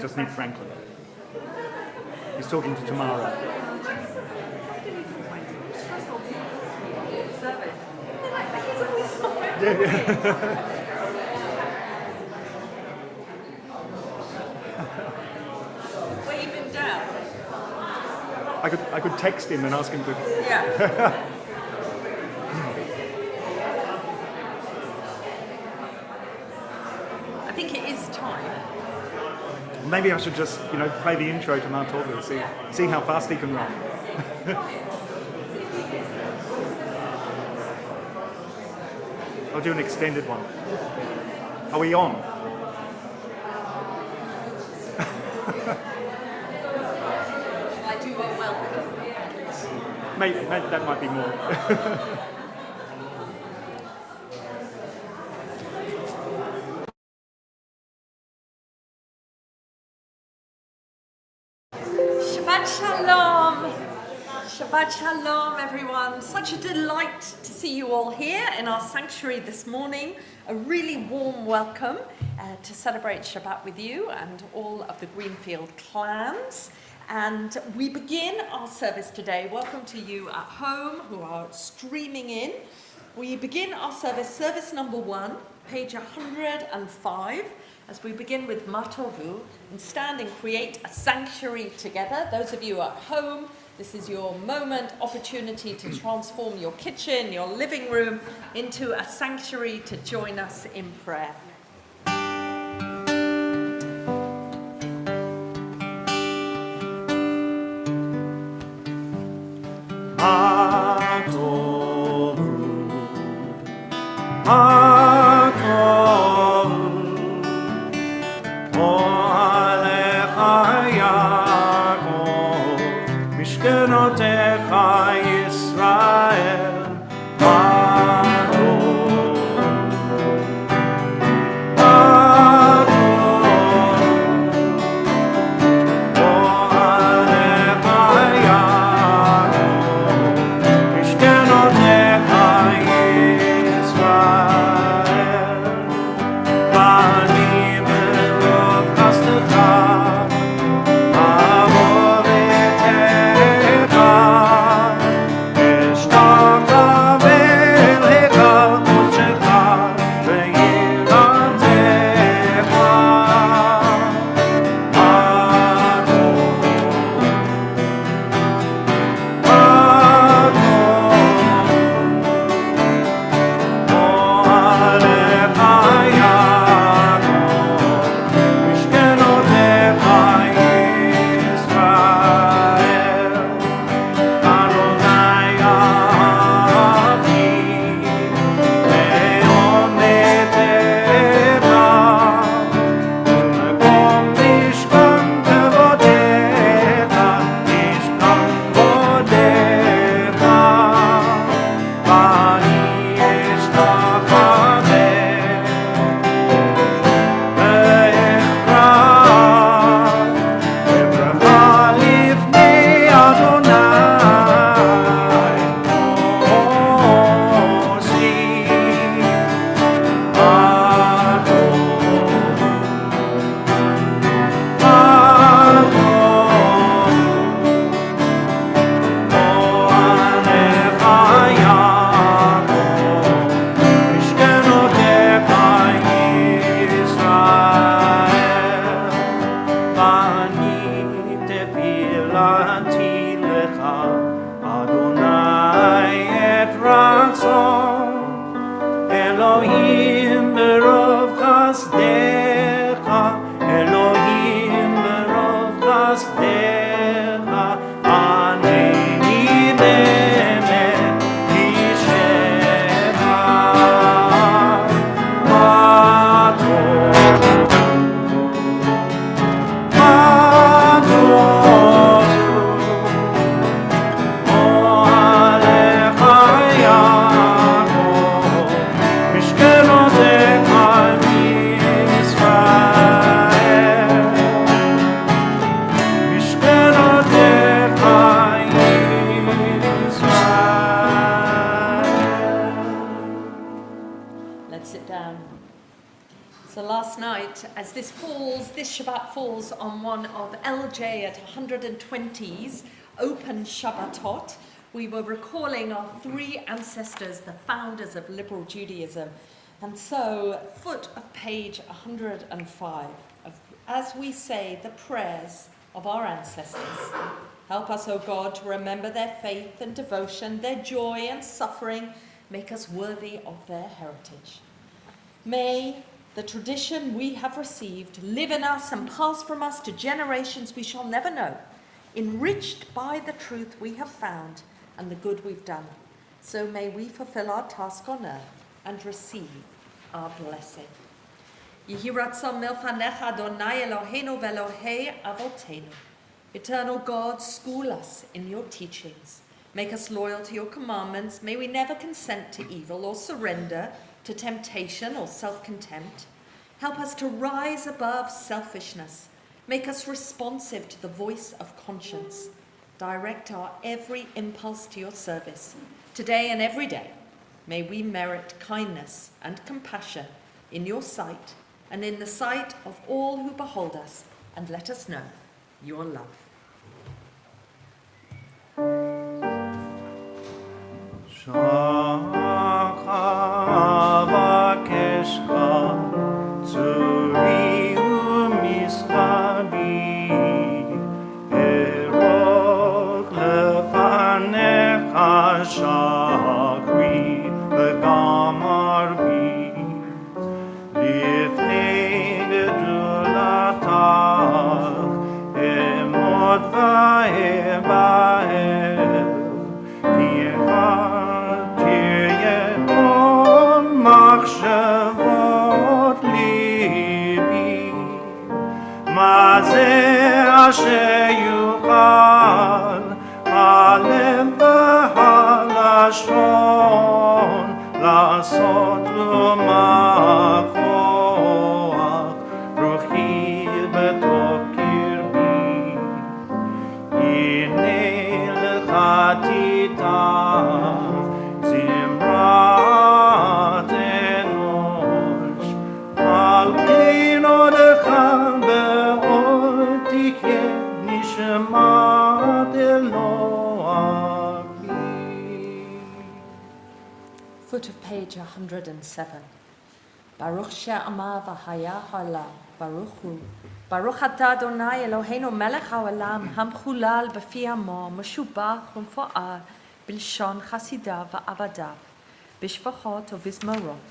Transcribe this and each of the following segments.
just need Franklin. He's talking to Tamara. Wave him down. I could text him and ask him to. Yeah. I think it is time. Maybe I should just, play the intro to Mount Orville, see how fast he can run. I'll do an extended one. Are we on? Shall I do a welcome? Maybe that might be more. Shabbat Shalom! Shabbat Shalom, everyone. Such a delight to see you all here in our sanctuary this morning. A really warm welcome to celebrate Shabbat with you and all of the Greenfield clans. And we begin our service today. Welcome to you at home who are streaming in. We begin our service number 1, page 105. As we begin with Matovu and stand and create a sanctuary together. Those of you at home, this is your moment, opportunity to transform your kitchen, your living room into a sanctuary to join us in prayer. Israel. So last night, as this Shabbat falls on one of LJ at 120's open Shabbatot, we were recalling our three ancestors, the founders of liberal Judaism. And so, foot of page 105, as we say the prayers of our ancestors. Help us, O God, to remember their faith and devotion, their joy and suffering. Make us worthy of their heritage. May the tradition we have received live in us and pass from us to generations we shall never know, enriched by the truth we have found and the good we've done. So may we fulfill our task on earth and receive our blessing. Yehi ratzon milfanecha Adonai Eloheinu ve'Elohei avotenu. Eternal God, school us in your teachings. Make us loyal to your commandments. May we never consent to evil or surrender to temptation or self-contempt. Help us to rise above selfishness. Make us responsive to the voice of conscience. Direct our every impulse to your service. Today and every day, may we merit kindness and compassion in your sight and in the sight of all who behold us, and let us know your love. Foot of page 107. Baruch she'amar v'haya ha'olam, Baruch hu. Baruch atah Adonai Eloheinu melech ha'olam, hamchulal b'fi amo, meshubach u'mfo'ar, b'lshon chasidav v'avadav, b'shvachot u'vizmarot,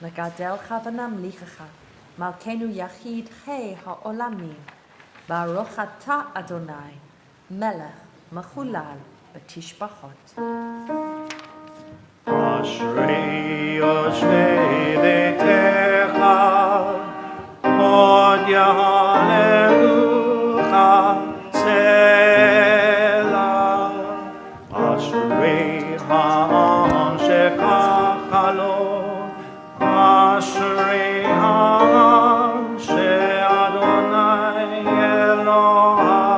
nagadelcha v'namlichecha, malkeinu yachid chei ha'olamim. Baruch atah Adonai, melech mechulal b'tishbachot. Ashrei Yoshvei Beitecha, Od Yahalelucha Selah. Ashrei Ha'am Shekach Lo, Ashrei Ha'am She'Adonai Elohim.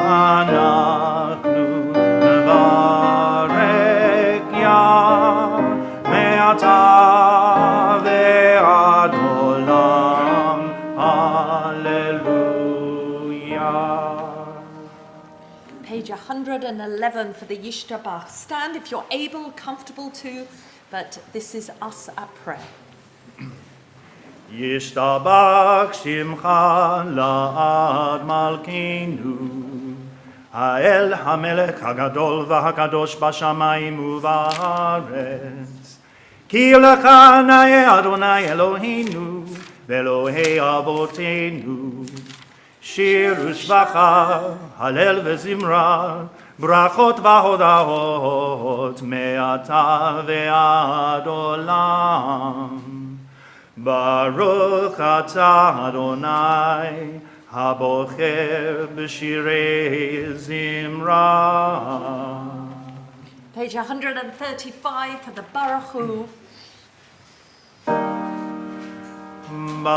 V'anachnu nevarech Yah me'atah ve'ad olam. Hallelujah. Page 111 for the Yishtabach. Stand if you're able, comfortable to, but this is us at prayer. Yishtabach Shimcha La'ad Malkeinu, Ha'el HaMelech HaGadol VaHaKadosh B'Shamayim u'Ba'aretz. Ki Lecha Na'eh Adonai Eloheinu, Ve'Elohei Avotenu. Shir u'shvacha, Halel ve'zimra, Brachot v'hodahot, Me'ata ve'ad olam. Baruch atah Adonai, habocher b'shirei zimra. Page 135 for the Baruch Hu. Baruch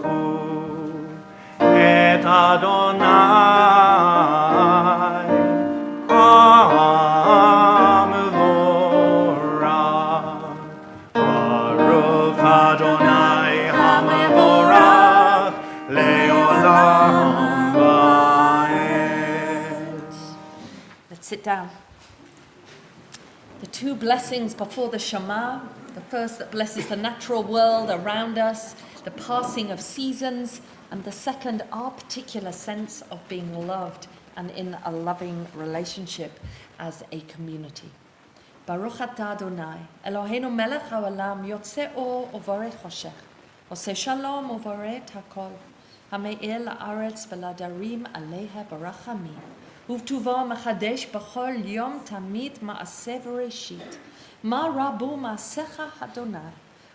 Hu et Adonai, Am sit down. The two blessings before the Shema, the first that blesses the natural world around us, the passing of seasons, and the second, our particular sense of being loved and in a loving relationship as a community. Baruch atah Adonai, Eloheinu melech haolam, yotze or uvore choshech, oseh shalom uvore et hakol, hame'el la'aretz v'ladarim aleha barachamim, ובטובו מחדש בכל יום תמיד מעשה וראשית. מה רבו מעשיך אדוני,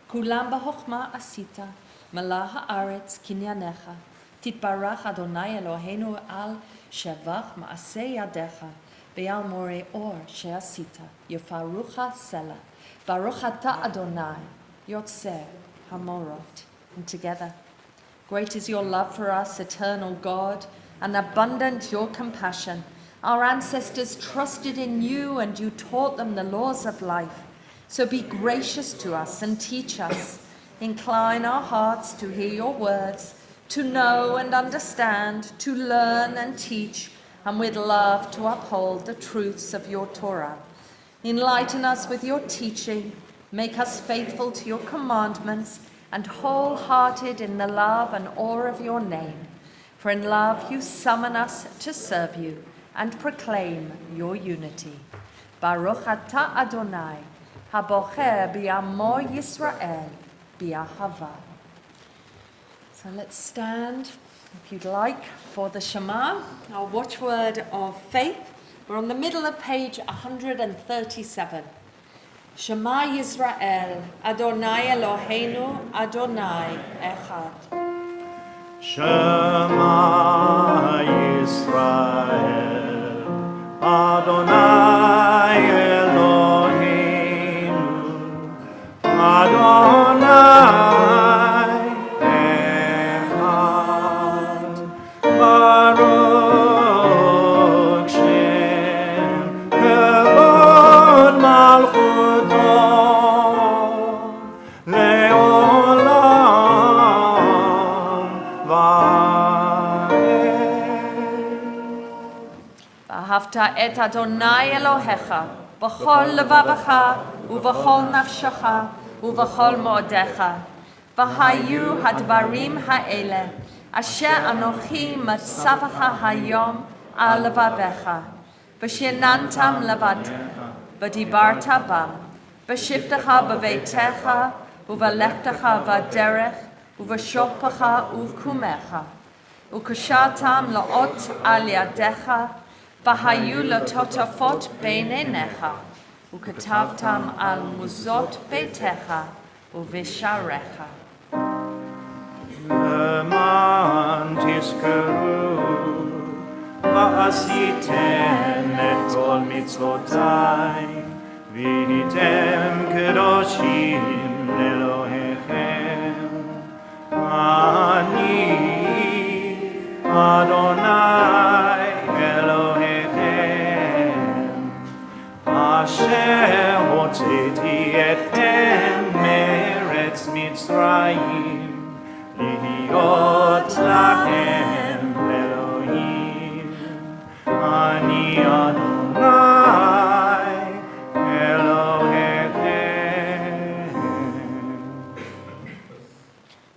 כולם בחוכמה עשית, מלא הארץ קנייניך. תתברך אדוני אלוהינו על שבח מעשה ידיך, ועל מורה אור שעשית, יפרוך סלע. ברוך אתה אדוני, יוצר המורות. And together, great is your love for us, eternal God, and abundant your compassion. Our ancestors trusted in you and you taught them the laws of life. So be gracious to us and teach us. Incline our hearts to hear your words, to know and understand, to learn and teach, and with love to uphold the truths of your Torah. Enlighten us with your teaching, make us faithful to your commandments, and wholehearted in the love and awe of your name. For in love you summon us to serve you and proclaim your unity. Baruch atah Adonai, habocher bi'amo Yisrael bi'ahava. So let's stand, if you'd like, for the Shema, our watchword of faith. We're on the middle of page 137. Shema Yisrael, Adonai Eloheinu, Adonai Echad. Shema Yisrael, Adonai Eloheinu, Adonai Echad. Baruch Shem Kevod Malchuto Leolam ואהבת את אדוני אלוהיך בכל לבבך ובכל נפשך ובכל מאודיך. והיו הדברים האלה אשר אנוכי מצווך היום על לבביך, ושיננתם לבד, ודיברת בם, בשבתך בביתך ובלכתך בדרך ובשוכבך ובקומך, וקשרתם לאות על ידיך, והיו לטוטפות בין עיניך, וכתבתם על מזוזות ביתך ובשעריך. למען תזכרו ועשיתם את כל מצוותיי, והייתם קדושים לאלוהיכם. אני אדוני אלוהיכם, אשר הוצאתי אתכם מארץ מצרים, להיות לכם לאלוהים. אני אדוני אלוהיכם.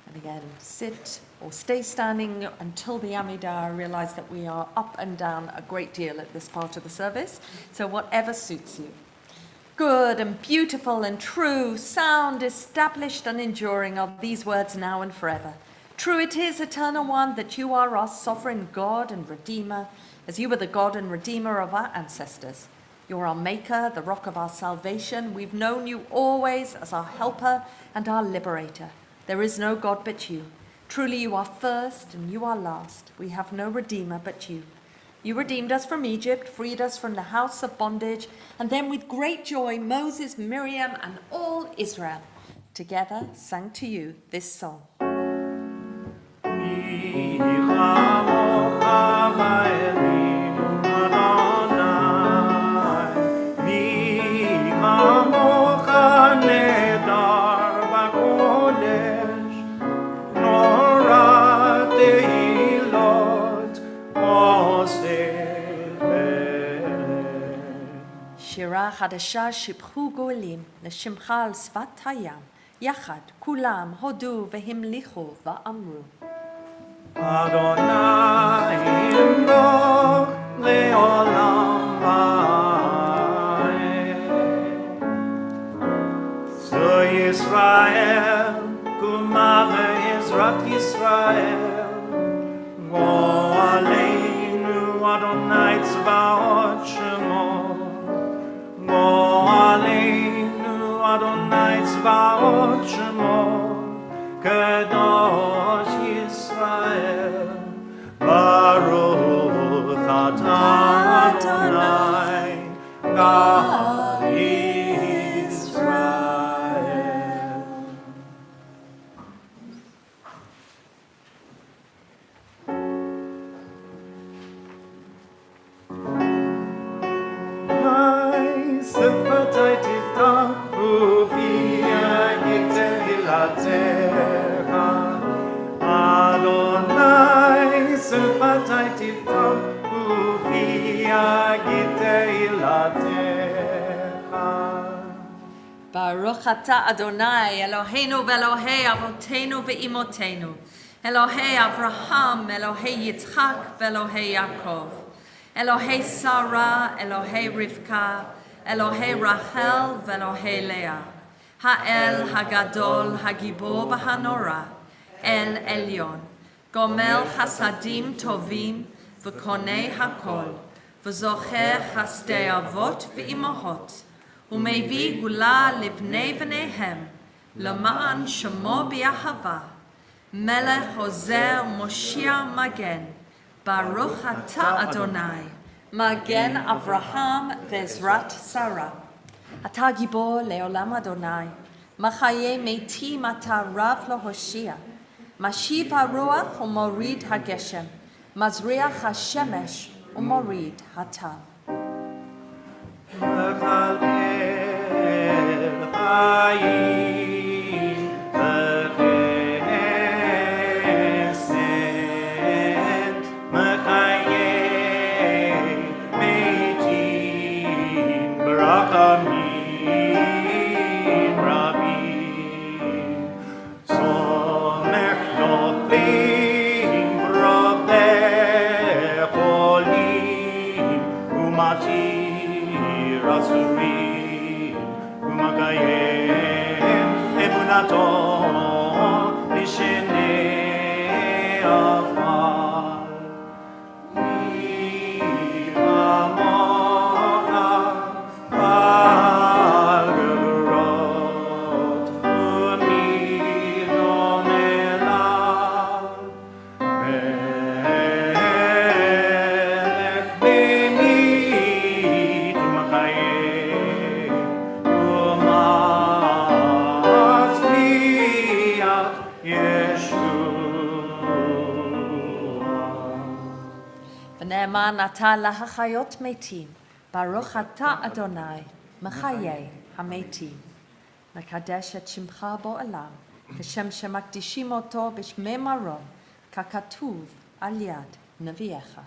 And again, sit or stay standing until the Amidah. I realize that we are up and down a great deal at this part of the service, so whatever suits you. Good and beautiful and true, sound, established and enduring are these words now and forever. True it is, Eternal One, that you are our sovereign God and Redeemer, as you were the God and Redeemer of our ancestors. You're our Maker, the rock of our salvation. We've known you always as our helper and our liberator. There is no God but you. Truly you are first and you are last. We have no Redeemer but you. You redeemed us from Egypt, freed us from the house of bondage, and then with great joy Moses, Miriam, and all Israel together sang to you this song. שנה חדשה שיבחו גואלים לשמך על שפת הים. יחד כולם הודו והמליכו ואמרו. Adonai imloch leolam va'ed. Zu Yisrael, kumame Ezrat Yisrael. Go'aleinu Adonai tzvaot shemo. Go'aleinu Adonai tzvaot shemo. Kadosh Yisrael, Baruch atah Adonai, God Yisrael. Mai sefatai tiftach uvia yitehilatecha. Adonai sefatai tiftach uvia yitehilatecha. Baruch atah Adonai, Eloheinu ve'Elohei avotenu ve'imotenu, Elohei Abraham, Elohei Yitzchak ve'Elohei Yaakov, Elohei Sarah, Elohei Rivka, Elohei Rachel ve'Elohei Leah, Ha'el Hagadol, Hagibor v'Hanora, El Elyon, Gomel Chasadim Tovim v'Konei Hakol, v'Zocher Chasdei Avot v'Imohot, ומביא גאולה לבני בניהם, למען שמו באהבה, מלך עוזר מושיע מגן, ברוך אתה אדוני, מגן אברהם ועזרת שרה. אתה גיבור לעולם אדוני, מחיי מתים אתה רב להושיע, משיב הרוח ומוריד הגשם, מזריח השמש ומוריד הטל. Mechalkel Hayim Bechesed Mechayei Meitim B'Rachamim Rabim Somech Noflim V'Rodeh Cholim Umatir Asurim Umakayem Emunato Lishenei Afar Yivamocha Al Geburot Umidom Elav Melech Benit Umachayim Umatzliach Yeshua. ונאמן אתה להחיות מתים, ברוך אתה אדוני, מחיי המתים. מקדש את שמך בעולם, כשם שמקדישים אותו בשמי מרום, ככתוב על יד נביאך.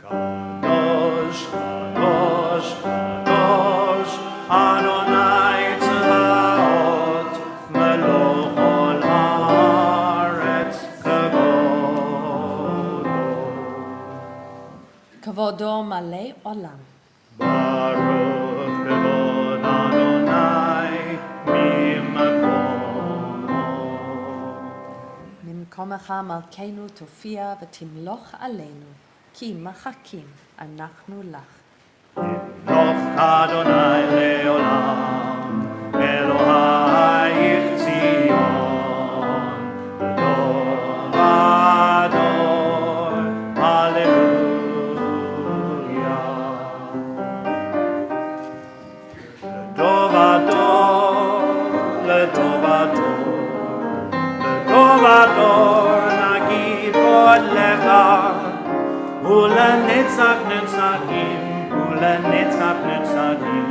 Kadosh, Kadosh, Kadosh, Adonai Tzvaot, Meloch ol haaretz kavodo. כבודו מלא עולם. Baruch kavod Adonai mimkomo. ממקומך מלכנו תופיע ותמלוך עלינו, כי מחכים אנחנו לך. Loch Adonai leolam, Elohai Tzion, Dov Ador, Hallelujah. Dov Ador, Dov Ador, Dov Ador, Nagid Vod Lecha, Ulenetzach Netzachim, Ulenetzach Netzachim,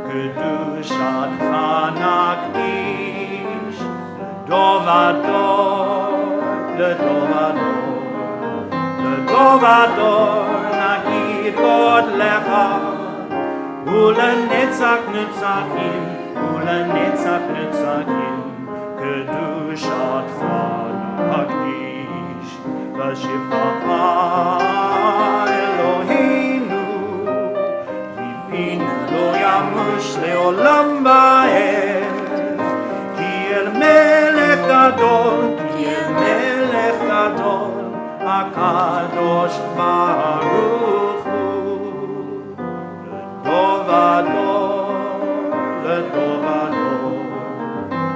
Kedushat Chanakdish, Dov Ador, Dov Ador, Dov Ador, Nagid Vod Lecha, ולנצח נצחים, ולנצח נצחים, קדושתך נקדיש, בשבחך אלוהינו, ליבינו לא ימוש לעולם ועד, כי אל מלך גדול, כי אל מלך גדול, הקדוש ברוך הוא, לדור ודור, לדור ודור,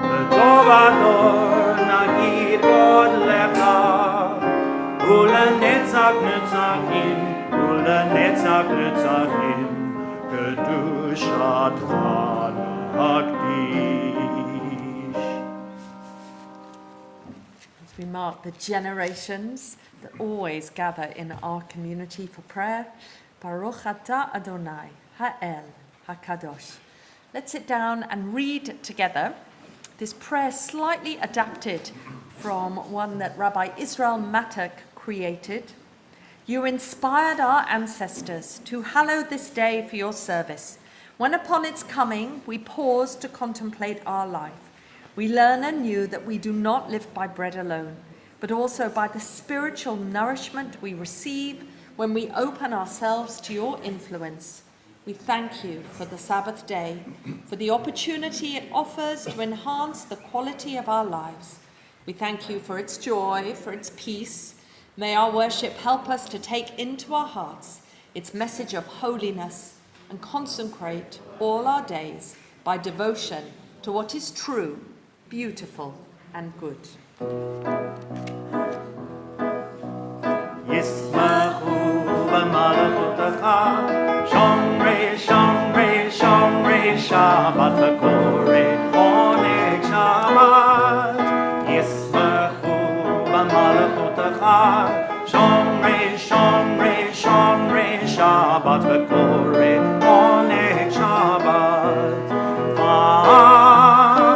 לדור ודור נגיד גודלך, ולנצח נצחים, ולנצח נצחים, קדושתך נקדיש. As we mark the generations that always gather in our community for prayer, Baruch atah Adonai, Ha'el, HaKadosh. Let's sit down and read together this prayer slightly adapted from one that Rabbi Israel Matak created. You inspired our ancestors to hallow this day for your service. When upon its coming, we pause to contemplate our life. We learn anew that we do not live by bread alone, but also by the spiritual nourishment we receive when we open ourselves to your influence. We thank you for the Sabbath day, for the opportunity it offers to enhance the quality of our lives. We thank you for its joy, for its peace. May our worship help us to take into our hearts its message of holiness and consecrate all our days by devotion to what is true, beautiful, and good. ישמחו במלכותך, שומרי שומרי שומרי שבת וקורא עונג שבת. ישמחו במלכותך, שומרי שומרי שומרי שבת וקורא עונג שבת.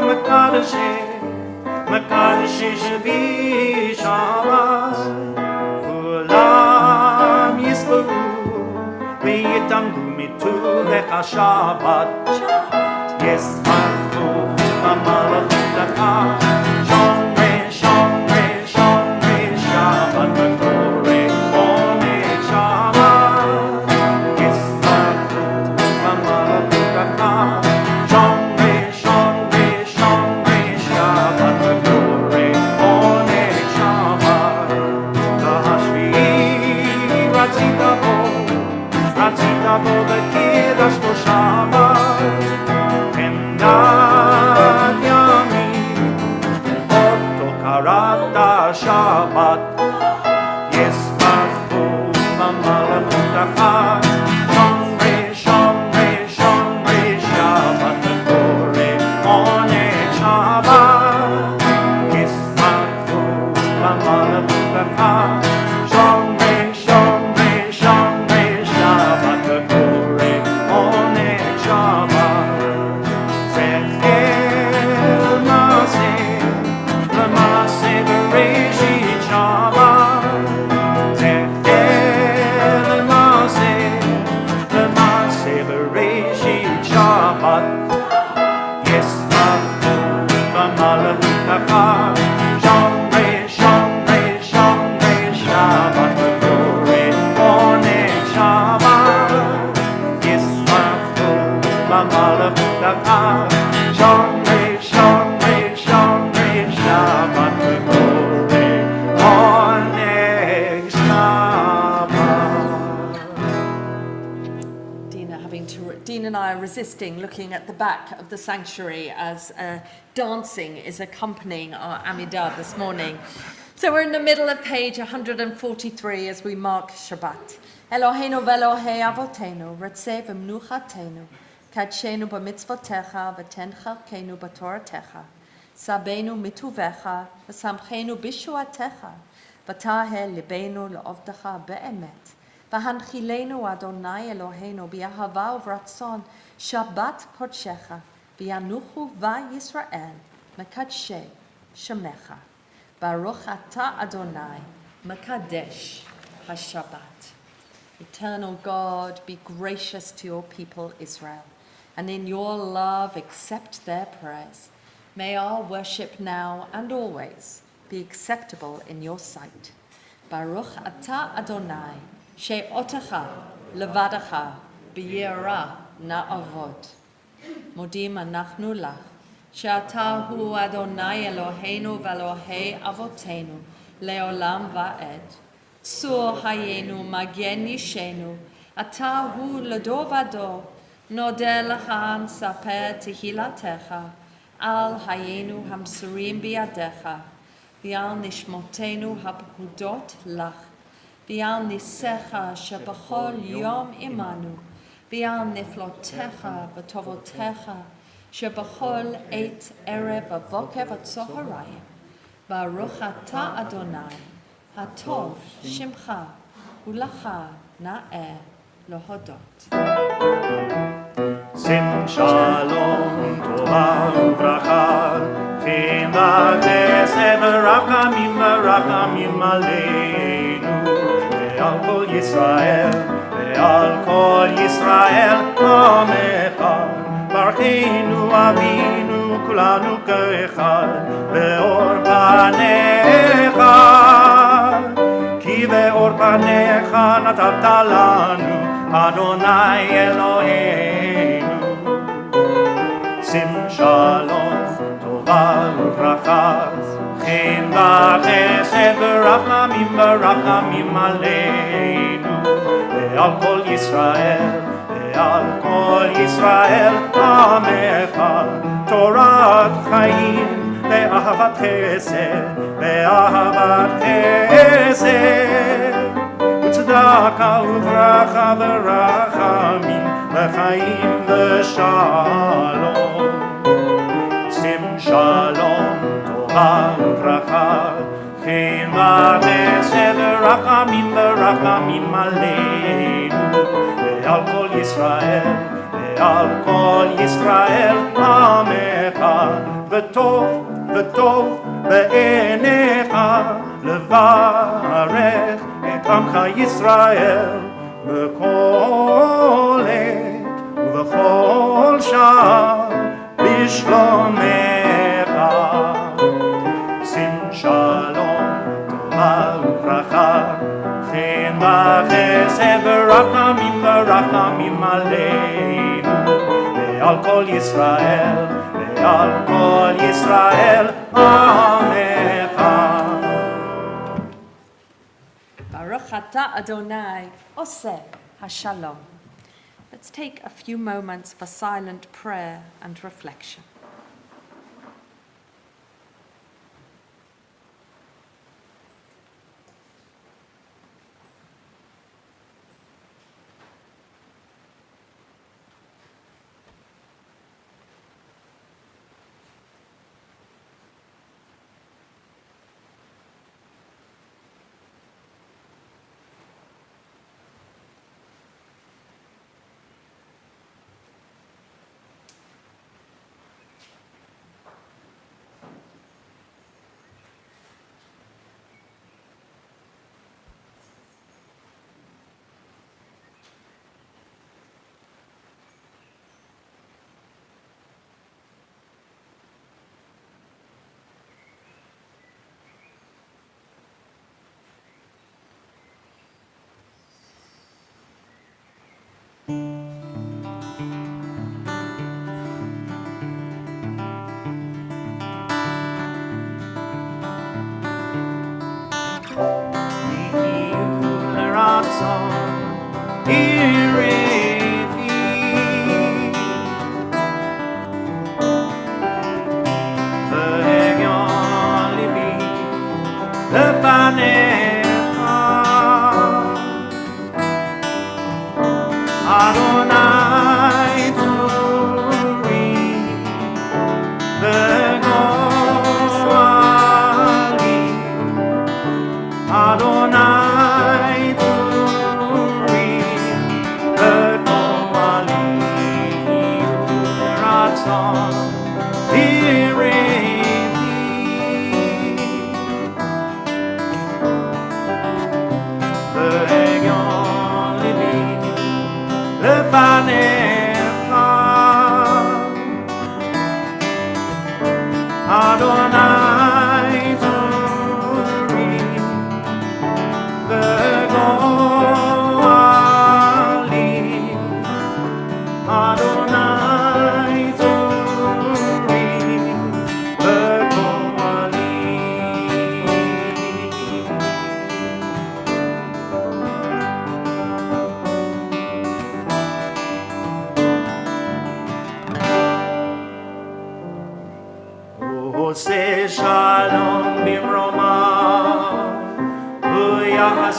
מקדשי מקדשי שבי שבת, כולם יספרו ויתענגו מטובך שבת. ישמחו במלכותך, שומרי שומרי שומרי שבת וקורא עונג שבת. ישמחו במלכותך, שומרי שומרי שומרי שבת וקורא עונג שבת. והשביעי רצית בו וקידשתו שבת. עמדת ימים אותו קראת שבת. ישמחו במלכותך, שומרי שומרי שומרי שבת וקורא עונג שבת. ישמחו במלכותך, שומרי שומרי שומרי שבת וקורא עונג שבת. זכר מעשה למעשה בראשית שבת. זכר למעשה למעשה בראשית שבת. ישמחו במלכותך, שומרי שומרי שומרי שבת וקורא עונג שבת. ישמחו במלכותך, שומרי שומרי שומרי שבת וקורא עונג שבת. Dean and I are resisting looking at the back of the sanctuary as dancing is accompanying our Amidah this morning. So we're in the middle of page 143 as we mark Shabbat. Eloheinu ve'Elohei avotenu, ratzeh v'mnuchatenu, kadshenu b'mitzvotecha, v'ten chalkenu b'toratecha, sabenu mituvecha, v'samchenu b'shuatecha, v'tahel libeinu le'ovdecha be'emet, v'hanchilenu Adonai Eloheinu b'yahava uvratzon, Shabbat kodshecha, v'yanuchu v'Yisrael, mekadshe shemecha. Baruch atah Adonai, mekadesh HaShabbat. Eternal God, be gracious to your people Israel, and in your love accept their prayers. May our worship now and always be acceptable in your sight. Baruch atah Adonai, she'otecha levadacha b'yirah na'avod. Modim anachnu lach, she'ata hu Adonai Eloheinu v'Elohei avotenu, leolam va'ed. Tzur hayenu magen yishenu, ata hu l'dor v'dor, nodeh lecha nsaper tehilatecha, al hayenu hamsurim biyadecha, v'al nishmotenu hapkudot lach, v'al nisecha shebachol yom imanu, v'al niflotecha v'tovotecha, shebachol eit erev v'vokev v'tzoharayim, baruch atah Adonai, Hatov Shimcha Ulacha Na'eh Lohodot. Sim Shalom Tova Uvracha Chem V'Chesed V'Rachamim Aleinu Ve'al Kol Yisrael Amecha Barcheinu Avinu Kulanu K'echad Ve'or Panecha Ki ve'or panecha natat lanu Adonai Eloheinu Sim shalom tova uvracha Chen v'chesed v'rachamim aleinu Ve'al kol Yisrael Amecha Torat chaim Be'ahavat chesed U'tzedaka uvracha v'rachamim V'chaim v'shalom Sim shalom tova uvracha Chen v'chesed v'rachamim aleinu Ve'al kol Yisrael Amecha V'tov בעיניך לברך את עמך ישראל בכל עת ובכל שעה בשלומך. שים שלום טובה וברכה חן וחסד ורחמים עלינו ועל כל ישראל ועל כל ישראל עמך. Baruch atah Adonai oseh hashalom. Let's take a few moments for silent prayer and reflection. Adonai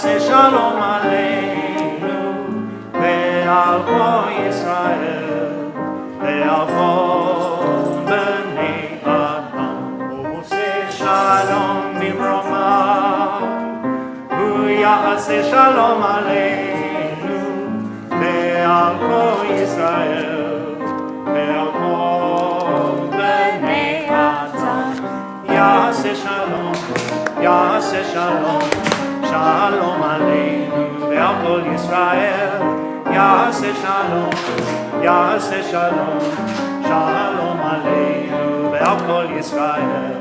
יעשה שלום עלינו ועל כל ישראל ועל כל בני אדם. הוא עושה שלום במרומיו, הוא יעשה שלום עלינו ועל כל ישראל ועל כל בני אדם. יעשה שלום, יעשה שלום, שלום עלינו ועל כל ישראל. יעשה שלום, יעשה שלום, שלום עלינו ועל כל ישראל.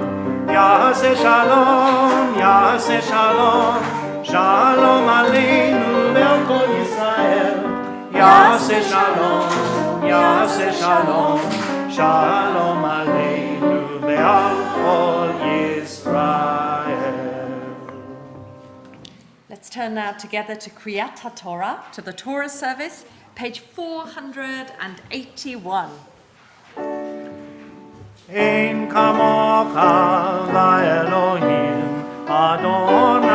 יעשה שלום, יעשה שלום, שלום עלינו ועל כל ישראל. יעשה שלום, יעשה שלום, שלום עלינו ועל כל ישראל. Let's turn now together to Kriyat HaTorah, to the Torah service, page 481. אין כמוך לאלוהים אדוני,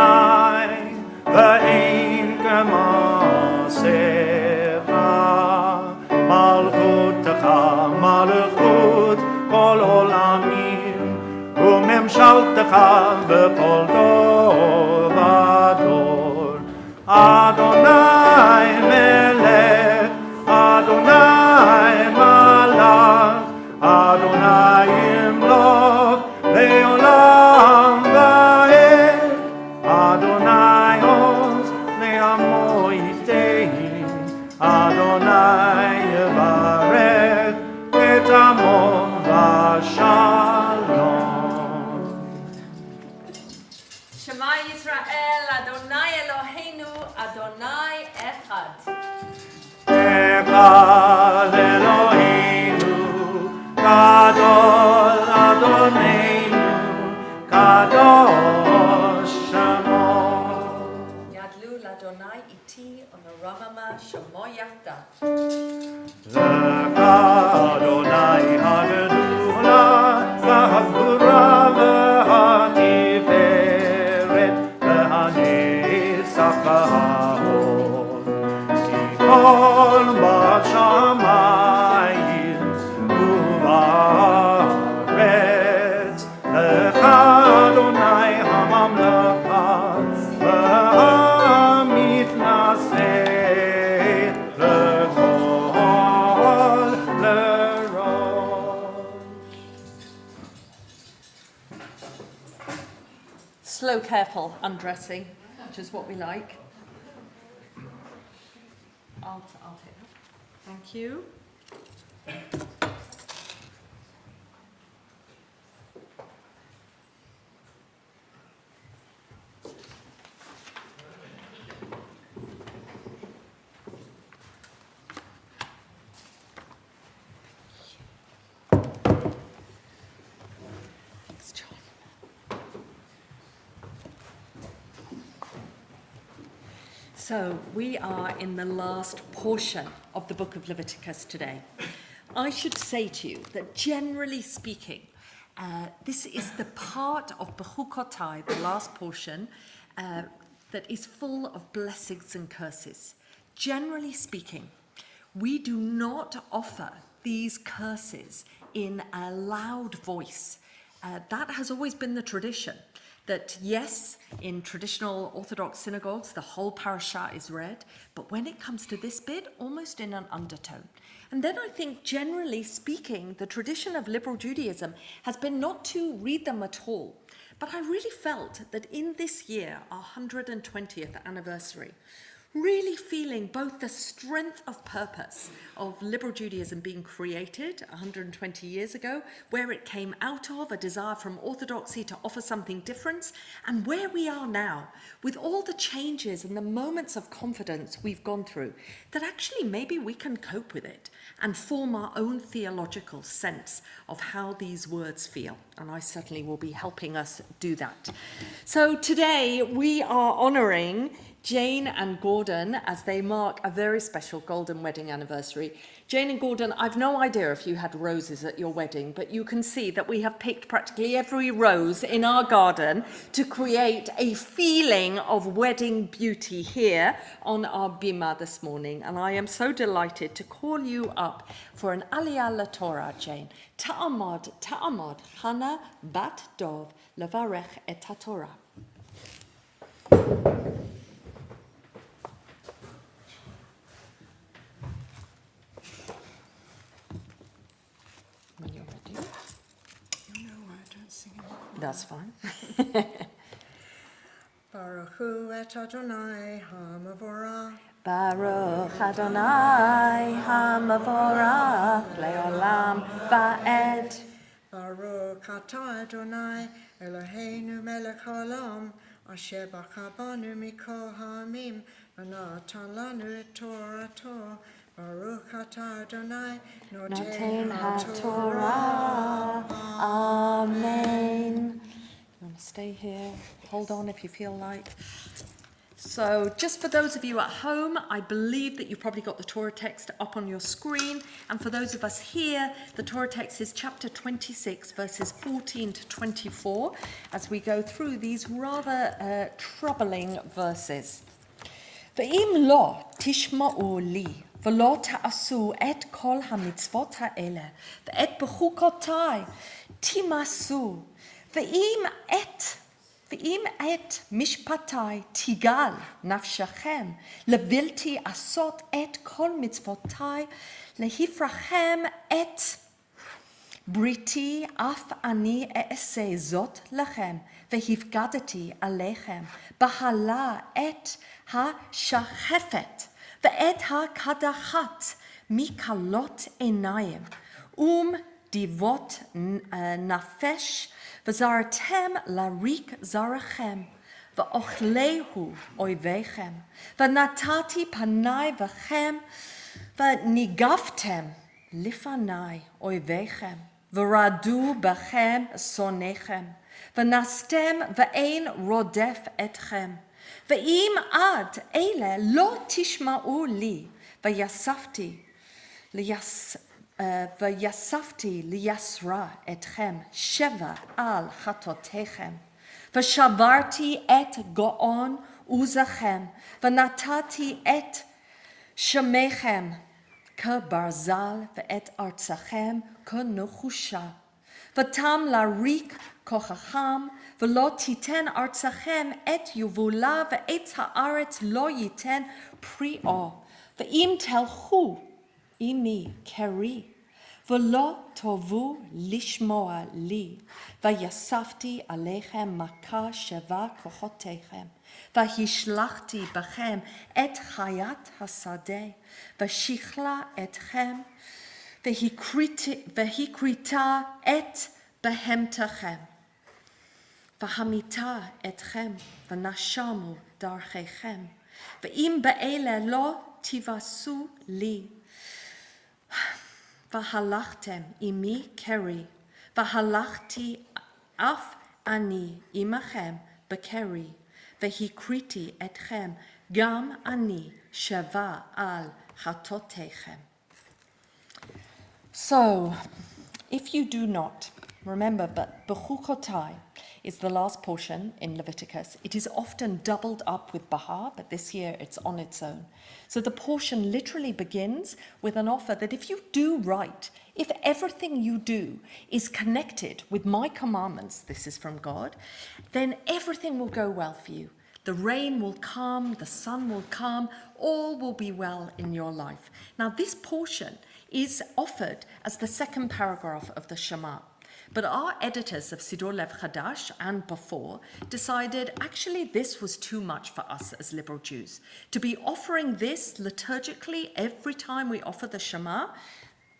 ואין כמעשיך. מלכותך מלכות כל עולמים, וממשלתך בכל דור ודור. אדוני מלך, אדוני מלך, אדוני ימלוך לעולם ועד. אדוני עוז לעמו ייתן, אדוני יברך את עמו בשלום. Shema Yisrael, Adonai Eloheinu, Adonai Echad. אחד אלוהינו, גדול אדוננו, קדוש שמו. Yadlu l'Adonai iti u'meramama shemo yachda. לך אדוני הגדולה והגבורה והתפארת והנצח וההוד. מכל בשמיים ובארץ, לך אדוני הממלכה והמתנשא לכל לראש. Slow, careful undressing, which is what we like. I'll take that. Thank you. Thanks, John. So we are in the last portion of the book of Leviticus today. I should say to you that generally speaking, this is the part of Bechukotai, the last portion, that is full of blessings and curses. Generally speaking, we do not offer these curses in a loud voice. That has always been the tradition. That yes, in traditional Orthodox synagogues, the whole parasha is read, but when it comes to this bit, almost in an undertone. And then I think, generally speaking, the tradition of liberal Judaism has been not to read them at all. But I really felt that in this year, our 120th anniversary, really feeling both the strength of purpose of liberal Judaism being created 120 years ago, where it came out of a desire from orthodoxy to offer something different, and where we are now, with all the changes and the moments of confidence we've gone through, that actually maybe we can cope with it and form our own theological sense of how these words feel. And I certainly will be helping us do that. So today we are honouring Jane and Gordon as they mark a very special golden wedding anniversary. Jane and Gordon, I've no idea if you had roses at your wedding, but you can see that we have picked practically every rose in our garden to create a feeling of wedding beauty here on our bima this morning. And I am so delighted to call you up for an Aliyah LaTorah, Jane. Ta'amad, Hana bat dov, levarech et haTorah. When you're ready. No, I don't sing in the choir. That's fine. Baruch hu et Adonai ha'mavorach. Baruch Adonai ha'mavorach le'olam va'ed. Baruch atah Adonai Eloheinu melech haolam asher bachar banu mikol ha'amim v'natan lanu et Torato. Baruch atah Adonai Noten noten haTorah. ha'Torah. Amen. You want to stay here? Hold on if you feel like. So just for those of you at home, I believe that you've probably got the Torah text up on your screen. And for those of us here, the Torah text is chapter 26, verses 14 to 24, as we go through these rather troubling verses. ואם לא תשמעו לי ולא תעשו את כל המצוות האלה ואת בחוקותיי תימאסו ואם את משפטיי תיגל נפשכם לבלתי עשות את כל מצוותיי להפרכם את בריתי אף אני אעשה זאת לכם והפקדתי עליכם בהלה את השחפת ואת הקדחת מקלות עיניים דיבות נפש וזרתם לריק זרעכם ואוכלהו אויביכם ונתתי פניי בכם וניגפתם לפני אויביכם ורדו בכם שונאיכם ונסתם ואין רודף אתכם ואם עד אלה לא תשמעו לי ויספתי ליסרה אתכם שבע על חטאותיכם ושברתי את גאון עוזכם ונתתי את שמכם כברזל ואת ארצכם כנחושה ותם לריק כוחכם ולא תיתן ארצכם את יבולה ועץ הארץ לא ייתן פריאו ואם תלכו עמי קרי ולא תאבו לשמוע לי ויספתי עליכם מכה שווה כוחותיכם והשלחתי בכם את חיית השדה ושכלה אתכם והכריתה את בהמתכם והמיתה אתכם ונשמו דרכיכם ואם באלה לא תבשו לי והלכתם עמי קרי והלכתי אף אני עמכם בקרי והכריתי אתכם גם אני שווה על חטאותיכם. So, if you do not, remember, but Bechukotai is the last portion in Leviticus. It is often doubled up with Bahar, but this year it's on its own. So the portion literally begins with an offer that if you do right, if everything you do is connected with my commandments, this is from God, then everything will go well for you. The rain will come, the sun will come, all will be well in your life. Now this portion is offered as the second paragraph of the Shema. But our editors of Siddur Lev Chadash and before decided actually this was too much for us as liberal Jews. To be offering this liturgically every time we offer the Shema,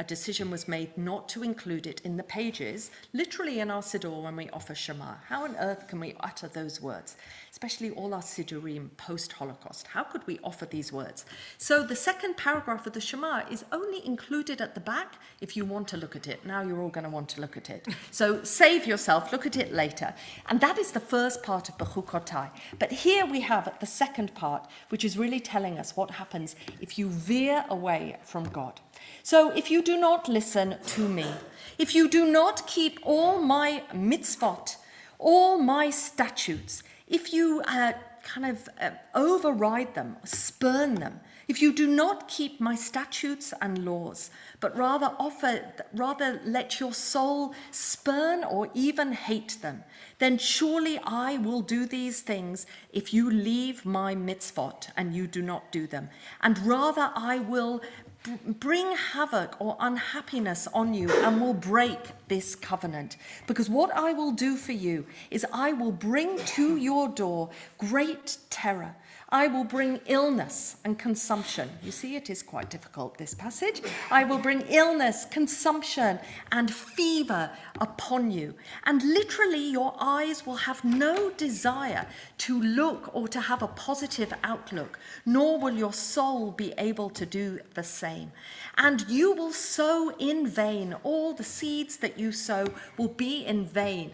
a decision was made not to include it in the pages, literally in our siddur when we offer Shema. How on earth can we utter those words? Especially all our siddurim post-Holocaust. How could we offer these words? So the second paragraph of the Shema is only included at the back if you want to look at it. Now you're all going to want to look at it. So save yourself, look at it later. And that is the first part of Bechukotai. But here we have the second part, which is really telling us what happens if you veer away from God. So if you do not listen to me, if you do not keep all my mitzvot, all my statutes, if you override them, spurn them, if you do not keep my statutes and laws, but rather let your soul spurn or even hate them, then surely I will do these things if you leave my mitzvot and you do not do them. And rather I will bring havoc or unhappiness on you and will break this covenant. Because what I will do for you is I will bring to your door great terror. I will bring illness and consumption. You see, it is quite difficult, this passage. I will bring illness, consumption, and fever upon you. And literally, your eyes will have no desire to look or to have a positive outlook, nor will your soul be able to do the same. And you will sow in vain. All the seeds that you sow will be in vain.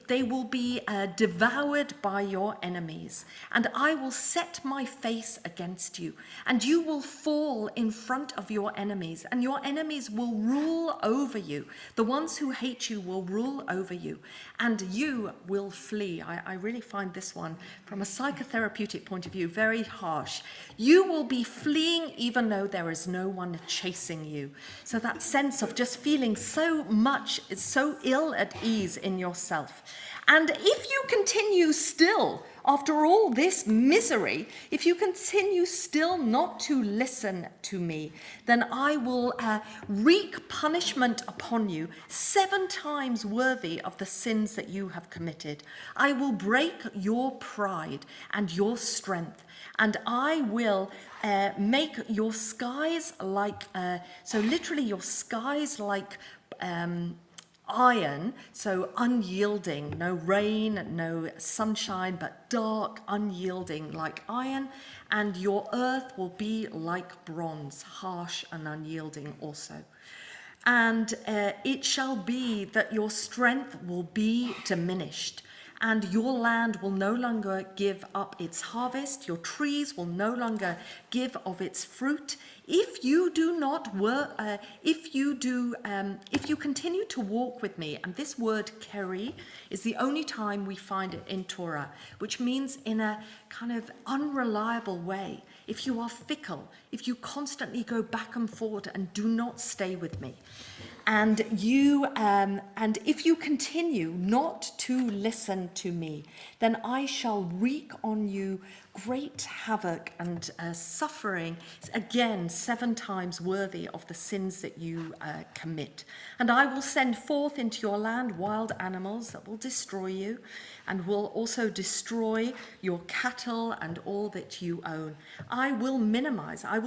They will be devoured by your enemies. And I will set my face against you, and you will fall in front of your enemies, and your enemies will rule over you. The ones who hate you will rule over you, and you will flee. I really find this one, from a psychotherapeutic point of view, very harsh. You will be fleeing even though there is no one chasing you. So that sense of just feeling so ill at ease in yourself. And if you continue still, after all this misery, if you continue still not to listen to me, then I will wreak punishment upon you 7 times worthy of the sins that you have committed. I will break your pride and your strength, and I will make your skies like, so literally your skies like iron, so unyielding, no rain, no sunshine, but dark, unyielding like iron, and your earth will be like bronze, harsh and unyielding also. And it shall be that your strength will be diminished, and your land will no longer give up its harvest, your trees will no longer give of its fruit. If you continue to walk with me, and this word keri is the only time we find it in Torah, which means in a kind of unreliable way. If you are fickle, if you constantly go back and forward and do not stay with me, and if you continue not to listen to me, then I shall wreak on you great havoc and suffering, again 7 times worthy of the sins that you commit. And I will send forth into your land wild animals that will destroy you, and will also destroy your cattle and all that you own. I will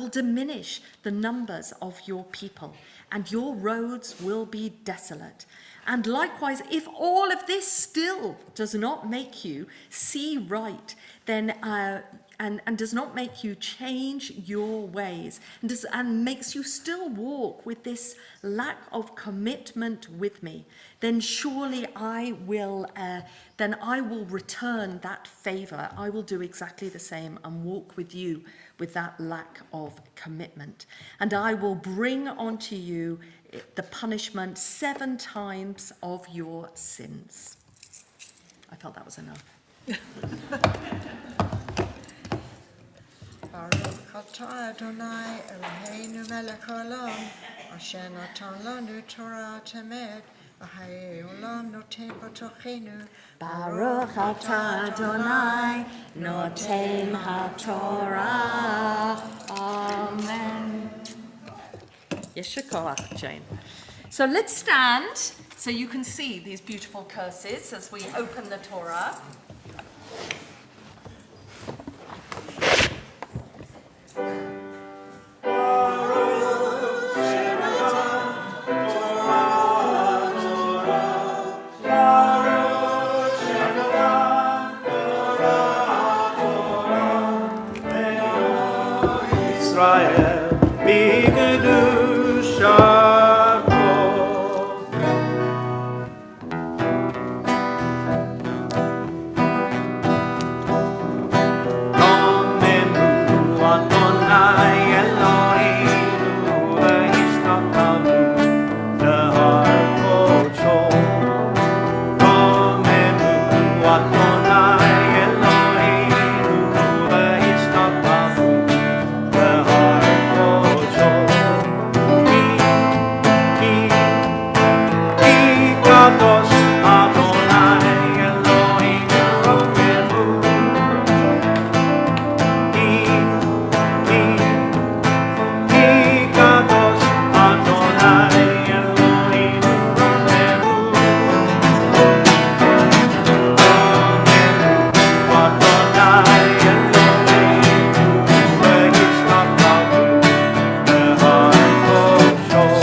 diminish the numbers of your people, and your roads will be desolate. And likewise, if all of this still does not make you see right, then and does not make you change your ways, and makes you still walk with this lack of commitment with me, then surely I will return that favor. I will do exactly the same and walk with you with that lack of commitment. And I will bring onto you the punishment 7 times of your sins. I felt that was enough. Baruch atah Adonai Eloheinu melech haolam, asher natan lanu Torah temet, v'hayei olam noten b'tochenu. Baruch atah Adonai noten haTorah. Amen. Yesher koach, Jane. So let's stand so you can see these beautiful curses as we open the Torah. ישראל בקדושתו. רוממו אדוני אלוהינו והשתחוו להר קודשו. רוממו אדוני אלוהינו והשתחוו להר קודשו. כי קדוש אדוני אלוהינו רוממו. כי קדוש אדוני אלוהינו רוממו. אדוני אלוהינו והשתחוו להר קודשו.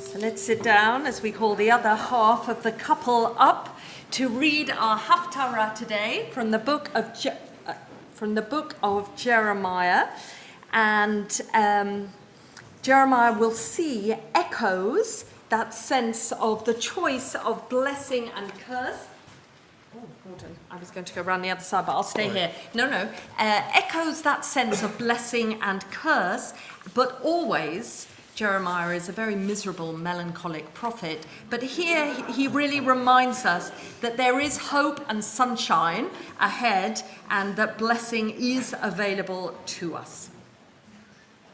So let's sit down as we call the other half of the couple up to read our Haftarah today from the book of Jeremiah. And Jeremiah will see echoes that sense of the choice of blessing and curse. Oh, Gordon, I was going to go around the other side, but I'll stay here. No. Echoes that sense of blessing and curse, but always Jeremiah is a very miserable, melancholic prophet. But here he really reminds us that there is hope and sunshine ahead and that blessing is available to us.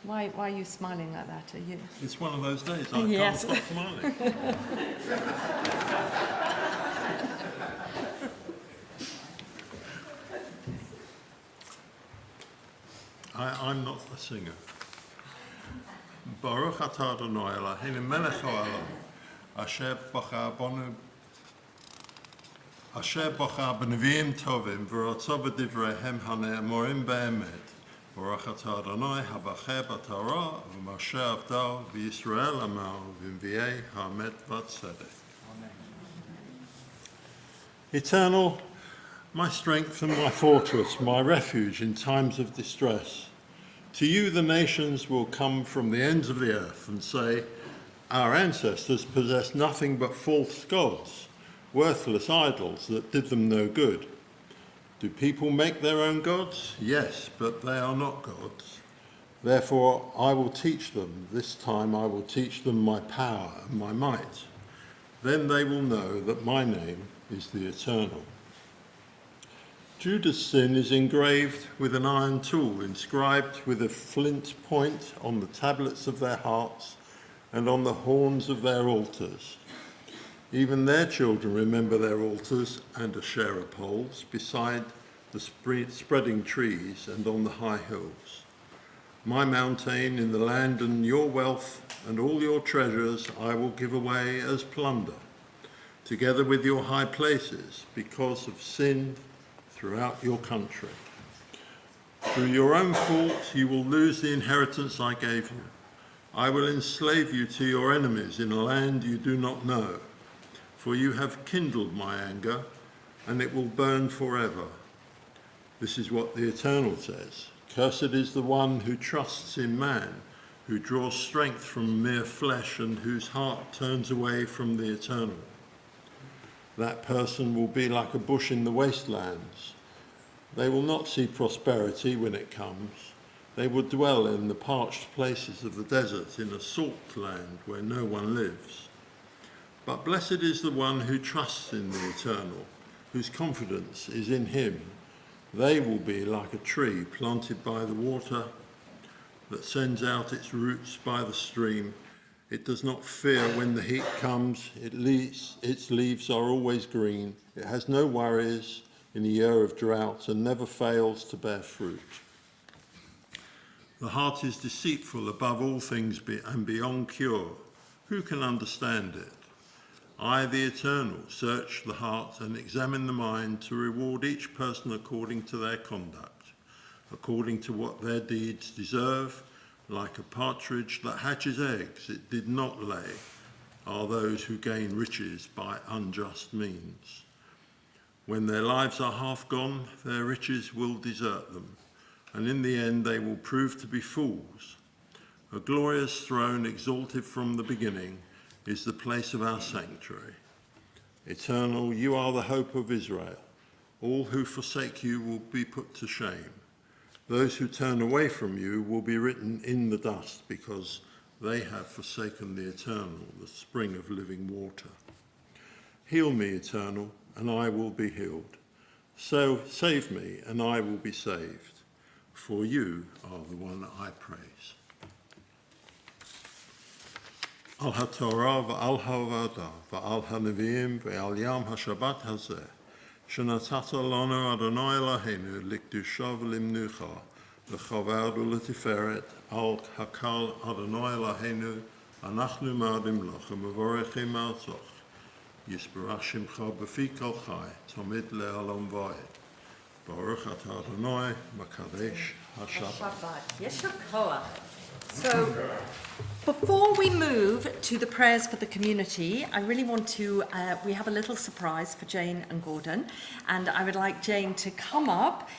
Why are you smiling like that? Are you? It's one of those days. I Yes. can't stop smiling. I'm not a singer. Baruch atah Adonai Eloheinu melech haolam, asher bocha b'neviim tovim, v'rotzo b'divreihem hane'emorim be'emet. Baruch atah Adonai habacheh b'torah, v'moshe avdo, v'Yisrael amar, v'nviei ha'emet v'tzedek. Eternal, my strength and my fortress, my refuge in times of distress. To you the nations will come from the ends of the earth and say, our ancestors possessed nothing but false gods, worthless idols that did them no good. Do people make their own gods? Yes, but they are not gods. Therefore I will teach them, this time I will teach them my power and my might. Then they will know that my name is the Eternal. Judah's sin is engraved with an iron tool, inscribed with a flint point on the tablets of their hearts and on the horns of their altars. Even their children remember their altars and Asherah poles beside the spreading trees and on the high hills. My mountain in the land and your wealth and all your treasures I will give away as plunder, together with your high places, because of sin throughout your country. Through your own fault, you will lose the inheritance I gave you. I will enslave you to your enemies in a land you do not know, for you have kindled my anger, and it will burn forever. This is what the Eternal says. Cursed is the one who trusts in man, who draws strength from mere flesh, and whose heart turns away from the Eternal. That person will be like a bush in the wastelands. They will not see prosperity when it comes. They will dwell in the parched places of the desert, in a salt land where no one lives. But blessed is the one who trusts in the Eternal, whose confidence is in him. They will be like a tree planted by the water that sends out its roots by the stream. It does not fear when the heat comes. Its leaves are always green. It has no worries in a year of drought and never fails to bear fruit. The heart is deceitful above all things and beyond cure. Who can understand it? I, the Eternal, search the heart and examine the mind to reward each person according to their conduct, according to what their deeds deserve, Like a partridge that hatches eggs it did not lay, are those who gain riches by unjust means. When their lives are half gone, their riches will desert them, and in the end they will prove to be fools. A glorious throne exalted from the beginning is the place of our sanctuary. Eternal, you are the hope of Israel. All who forsake you will be put to shame. Those who turn away from you will be written in the dust, because they have forsaken the Eternal, the spring of living water. Heal me, Eternal, and I will be healed. So save me, and I will be saved. For you are the one I praise. Al HaTorah v'al ha'avada v'al ha'neviim v'al yam ha'shabbat hazeh שנתת לנו אדוני אלוהינו לקדושה ולמנוחה, לכבוד ולתפארת, על הקהל אדוני אלוהינו, אנחנו מודים לך ומבורכים ארצך. יסברך שמך בפי כל חי, תמיד לעולם ועד. ברוך אתה אדוני, מקדש השבת. Yesha Koach. So, before we move to the prayers for the community, I really want to, we have a little surprise for Jane and Gordon, and I would like Jane to come up,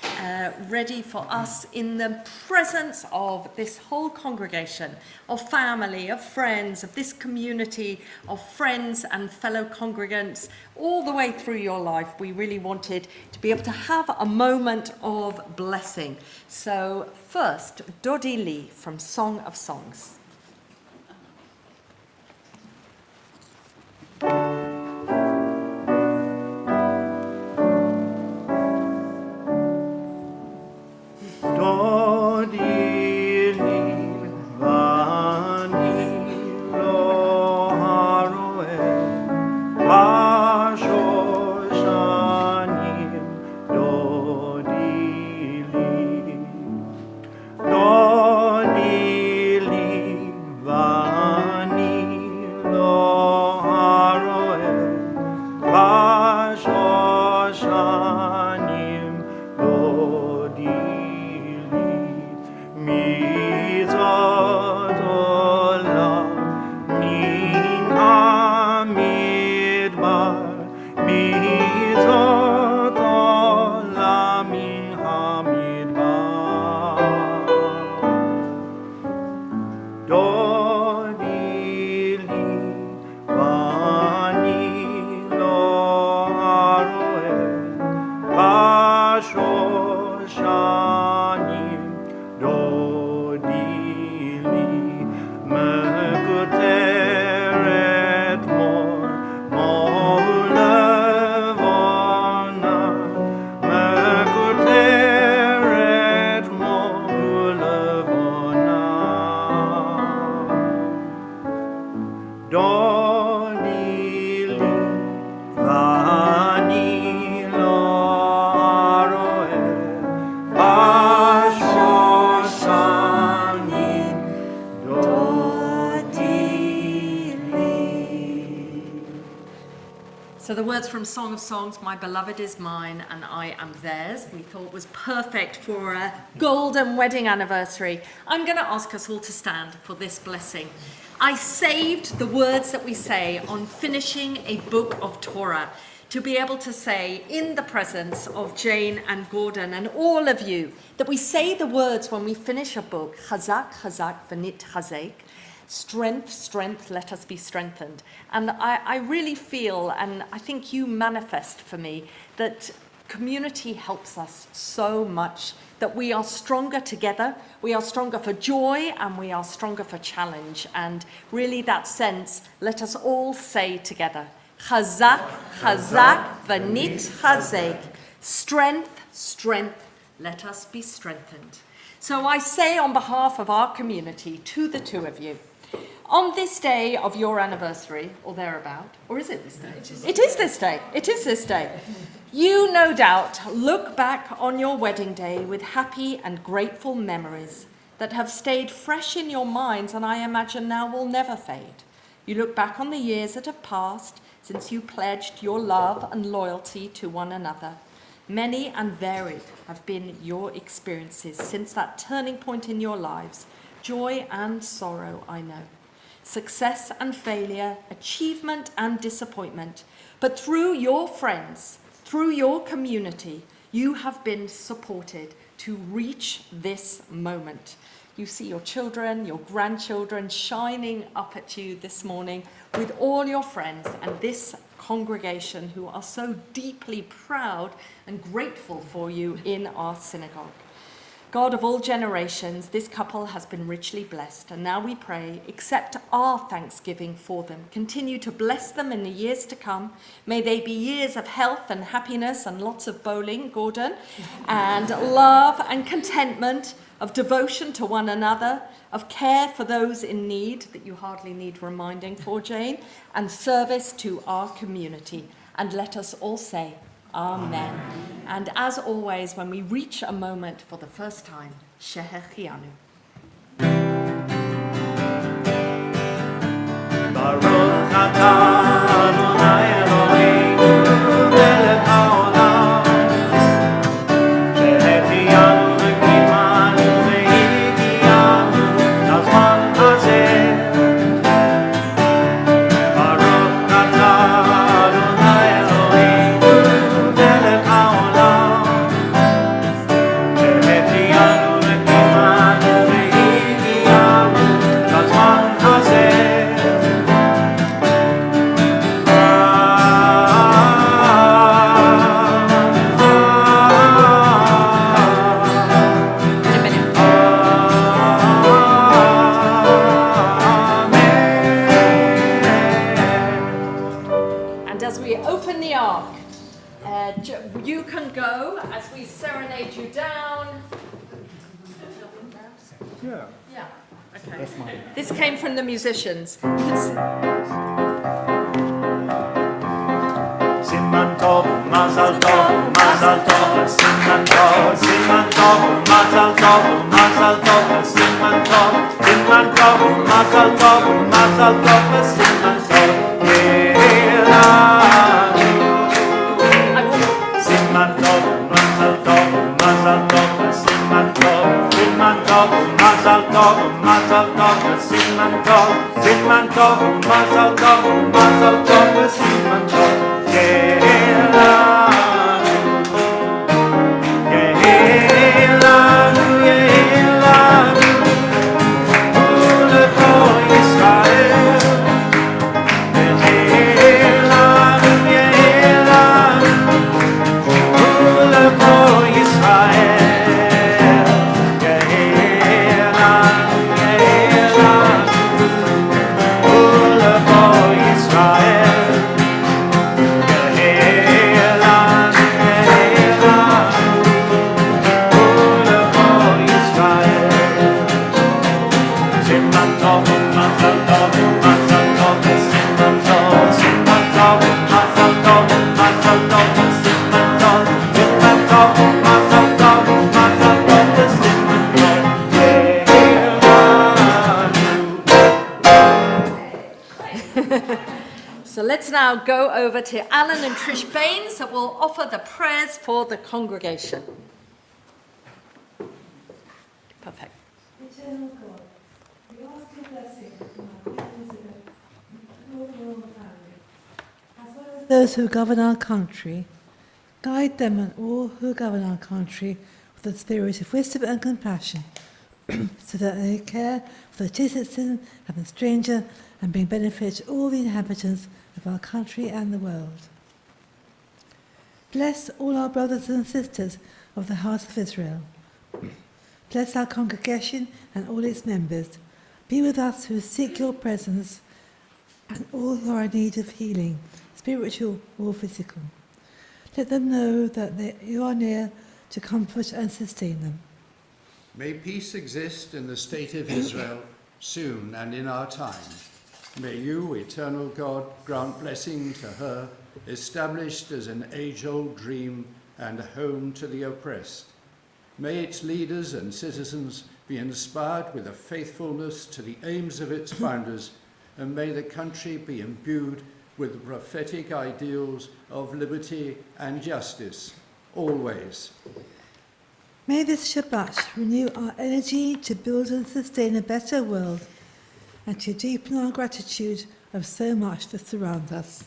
ready for us in the presence of this whole congregation, of family, of friends, of this community, of friends and fellow congregants, all the way through your life. We really wanted to be able to have a moment of blessing. So first, Dodi Lee from Song of Songs. So the words from Song of Songs, my beloved is mine and I am theirs, we thought was perfect for a golden wedding anniversary. I'm going to ask us all to stand for this blessing. I saved the words that we say on finishing a book of Torah to be able to say in the presence of Jane and Gordon and all of you that we say the words when we finish a book, Chazak, Chazak, V'nit Chazek. Strength, strength, let us be strengthened. And I really feel, and I think you manifest for me, that community helps us so much, that we are stronger together, we are stronger for joy, and we are stronger for challenge. And really that sense, let us all say together, Chazak, Chazak, V'nit Chazek. Strength, strength, let us be strengthened. So I say on behalf of our community to the two of you, on this day of your anniversary, or thereabout, or is it this day? It is this day. It is this day. You, no doubt, look back on your wedding day with happy and grateful memories that have stayed fresh in your minds and I imagine now will never fade. You look back on the years that have passed since you pledged your love and loyalty to one another. Many and varied have been your experiences since that turning point in your lives, joy and sorrow, I know, success and failure, achievement and disappointment. But through your friends, through your community, you have been supported to reach this moment. You see your children, your grandchildren shining up at you this morning with all your friends and this congregation who are so deeply proud and grateful for you in our synagogue. God of all generations, this couple has been richly blessed, and now we pray, accept our thanksgiving for them. Continue to bless them in the years to come. May they be years of health and happiness and lots of bowling, Gordon, and love and contentment, of devotion to one another, of care for those in need, that you hardly need reminding for, Jane, and service to our community. And let us all say, Amen. And as always, when we reach a moment for the first time, Shehechianu. Baruch atah Adonai Eloheinu melech haolam, שהחיינו וקיימנו והגיענו לזמן הזה. Baruch atah Adonai Eloheinu melech haolam, שהחיינו וקיימנו והגיענו לזמן הזה. And as we open the ark, you can go as we serenade you down. Yeah. Yeah, okay. That's mine. This came from the musicians. You can see. Siman tov, mazal tov, mazal tov, siman tov, siman tov, mazal tov, mazal tov, siman tov, siman tov, mazal tov, mazal tov, siman tov, Elanu. Siman tov, mazal tov, mazal tov, siman tov, siman tov, mazal tov, mazal tov, siman tov, siman tov, mazal tov, mazal tov, siman tov. So let's now go over to Alan and Trish Baines that will offer the prayers for the congregation. Perfect. Eternal God, we ask your blessing on our Queen Elizabeth and all the royal family, as well as those who govern our country. Guide them and all who govern our country with the spirit of wisdom and compassion, so that they care for the citizen and the stranger and bring benefit to all the inhabitants of our country and the world. Bless all our brothers and sisters of the house of Israel. Bless our congregation and all its members. Be with us who seek your presence and all who are in need of healing, spiritual or physical. Let them know that you are near to comfort and sustain them. May peace exist in the state of Israel soon and in our time. May you, eternal God, grant blessing to her, established as an age-old dream and a home to the oppressed. May its leaders and citizens be inspired with a faithfulness to the aims of its founders, and may the country be imbued with the prophetic ideals of liberty and justice, always. May this Shabbat renew our energy to build and sustain a better world and to deepen our gratitude of so much that surrounds us.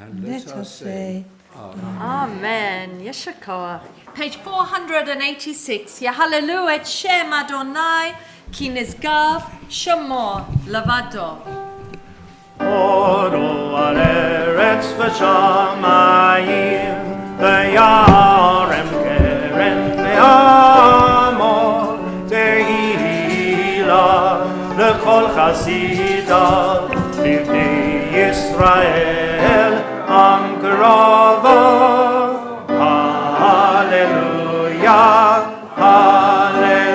And Let us say, Amen. Yeshua. Page 486. Yahalelu et Shem Adonai ki nizgav shemo lavado. Oru al eretz v'shamayim v'yarem keren v'amor tehila l'kol chasidav livnei Yisrael am kravo. Hallelujah, hallelujah.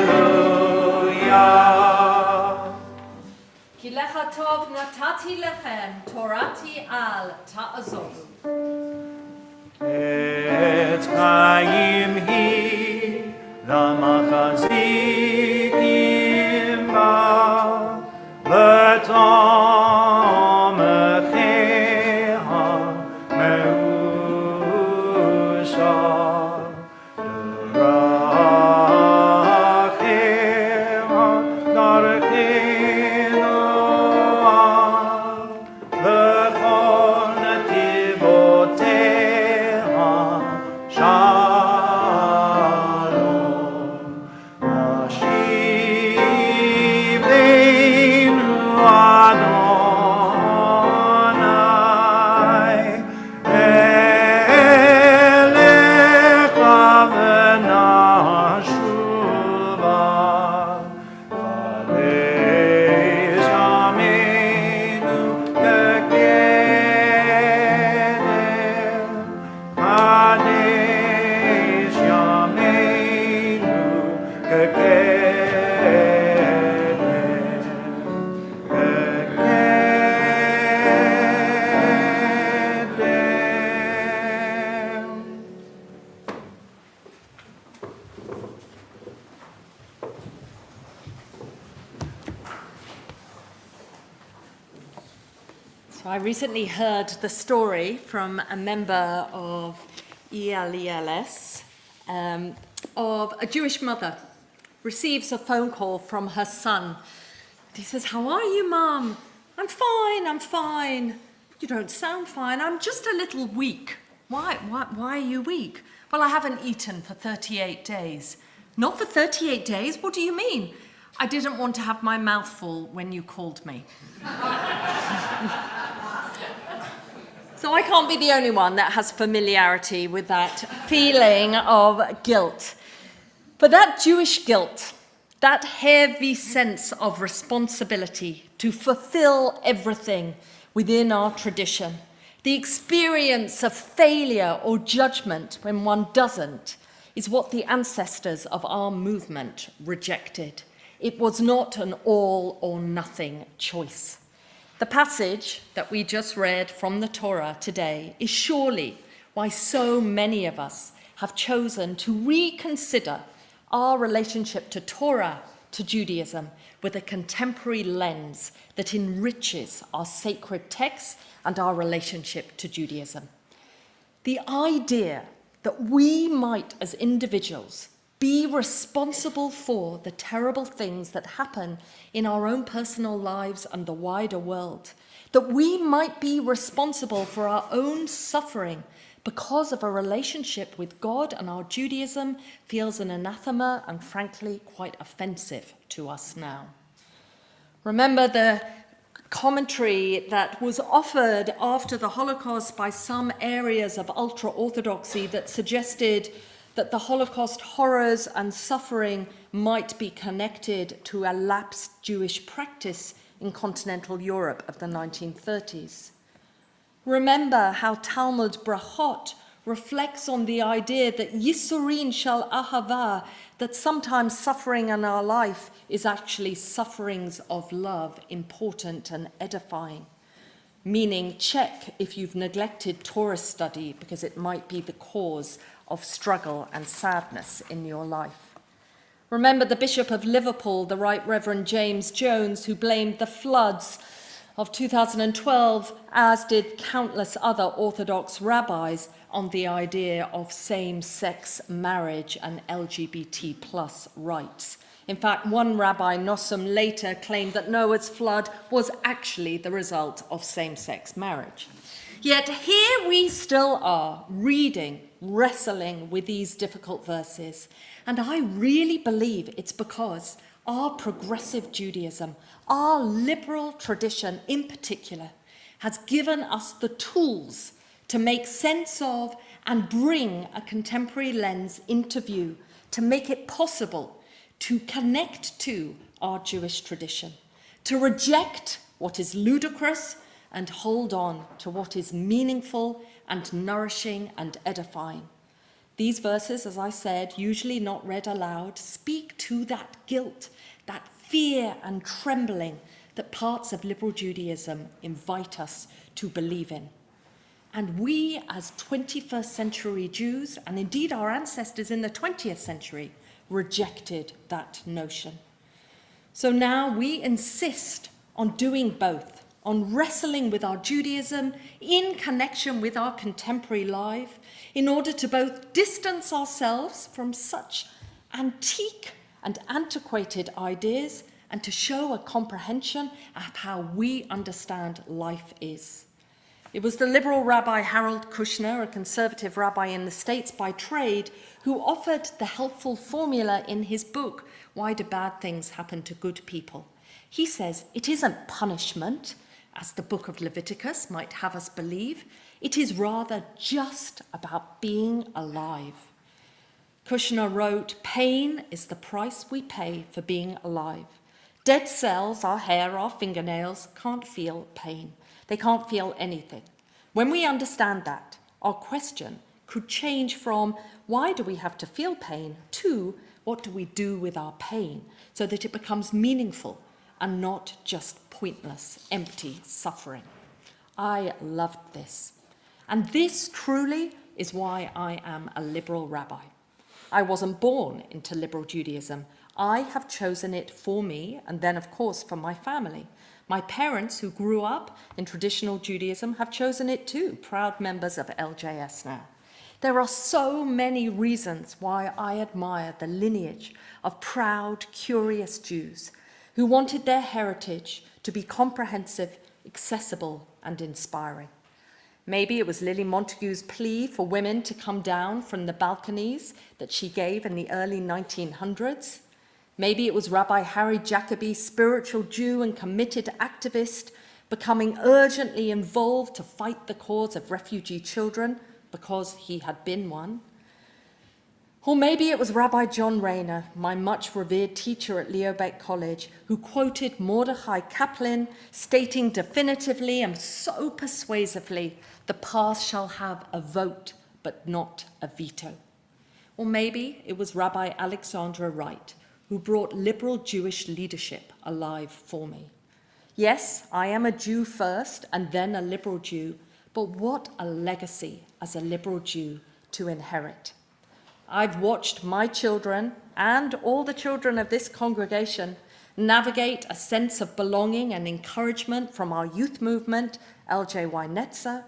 Ki lecha tov natati lechem torati al ta'azovu. Et chaim hi lamachazikim ba v'tomecheha meusha l'racheha darchenoa v'chol netivoteha shalom Ashivenu Adonai elecha v'nashuva Kadesh Yameinu kegedem Kadesh Yameinu kegedem So I recently heard the story from a member of ELELS of a Jewish mother receives a phone call from her son. He says, "How are you, Mum?" I'm fine. You don't sound fine. I'm just a little weak. Why are you weak? Well, I haven't eaten for 38 days. Not for 38 days? What do you mean? I didn't want to have my mouth full when you called me. So I can't be the only one that has familiarity with that feeling of guilt. But that Jewish guilt, that heavy sense of responsibility to fulfill everything within our tradition, the experience of failure or judgment when one doesn't, is what the ancestors of our movement rejected. It was not an all or nothing choice. The passage that we just read from the Torah today is surely why so many of us have chosen to reconsider our relationship to Torah, to Judaism, with a contemporary lens that enriches our sacred texts and our relationship to Judaism. The idea that we might, as individuals, be responsible for the terrible things that happen in our own personal lives and the wider world, that we might be responsible for our own suffering because of a relationship with God and our Judaism feels an anathema and frankly quite offensive to us now. Remember the commentary that was offered after the Holocaust by some areas of ultra-Orthodoxy that suggested that the Holocaust horrors and suffering might be connected to a lapsed Jewish practice in continental Europe of the 1930s. Remember how Talmud Brachot reflects on the idea that Yisurin shel Ahava, that sometimes suffering in our life is actually sufferings of love, important and edifying. Meaning, check if you've neglected Torah study because it might be the cause of struggle and sadness in your life. Remember the Bishop of Liverpool, the Right Reverend James Jones, who blamed the floods of 2012, as did countless other Orthodox rabbis, on the idea of same-sex marriage and LGBT plus rights. In fact, one rabbi, Nosson, later claimed that Noah's flood was actually the result of same-sex marriage. Yet here we still are, reading, wrestling with these difficult verses. And I really believe it's because our progressive Judaism, our liberal tradition in particular, has given us the tools to make sense of and bring a contemporary lens into view, to make it possible to connect to our Jewish tradition, to reject what is ludicrous and hold on to what is meaningful and nourishing and edifying. These verses, as I said, usually not read aloud, speak to that guilt, that fear and trembling that parts of liberal Judaism invite us to believe in. And we, as 21st century Jews, and indeed our ancestors in the 20th century, rejected that notion. So now we insist on doing both, on wrestling with our Judaism in connection with our contemporary life, in order to both distance ourselves from such antique and antiquated ideas and to show a comprehension of how we understand life is. It was the liberal rabbi Harold Kushner, a conservative rabbi in the States by trade, who offered the helpful formula in his book, Why Do Bad Things Happen to Good People? He says it isn't punishment, as the book of Leviticus might have us believe. It is rather just about being alive. Kushner wrote, "Pain is the price we pay for being alive. Dead cells, our hair, our fingernails, can't feel pain. They can't feel anything. When we understand that, our question could change from why do we have to feel pain to what do we do with our pain so that it becomes meaningful and not just pointless, empty suffering." I loved this. And this truly is why I am a liberal rabbi. I wasn't born into liberal Judaism. I have chosen it for me and then, of course, for my family. My parents, who grew up in traditional Judaism, have chosen it too, proud members of LJS now. There are so many reasons why I admire the lineage of proud, curious Jews who wanted their heritage to be comprehensive, accessible, and inspiring. Maybe it was Lily Montagu's plea for women to come down from the balconies that she gave in the early 1900s. Maybe it was Rabbi Harry Jacobi, spiritual Jew and committed activist, becoming urgently involved to fight the cause of refugee children because he had been one. Or maybe it was Rabbi John Rayner, my much revered teacher at Leo Baeck College, who quoted Mordechai Kaplan, stating definitively and so persuasively, "The past shall have a vote, but not a veto." Or maybe it was Rabbi Alexandra Wright, who brought liberal Jewish leadership alive for me. Yes, I am a Jew first and then a liberal Jew, but what a legacy as a liberal Jew to inherit. I've watched my children and all the children of this congregation navigate a sense of belonging and encouragement from our youth movement, LJY Netza.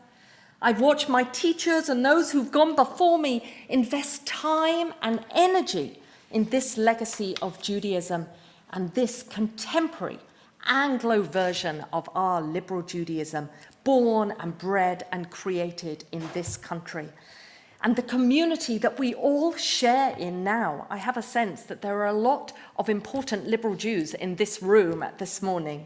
I've watched my teachers and those who've gone before me invest time and energy in this legacy of Judaism and this contemporary Anglo version of our liberal Judaism, born and bred and created in this country. And the community that we all share in now. I have a sense that there are a lot of important liberal Jews in this room this morning.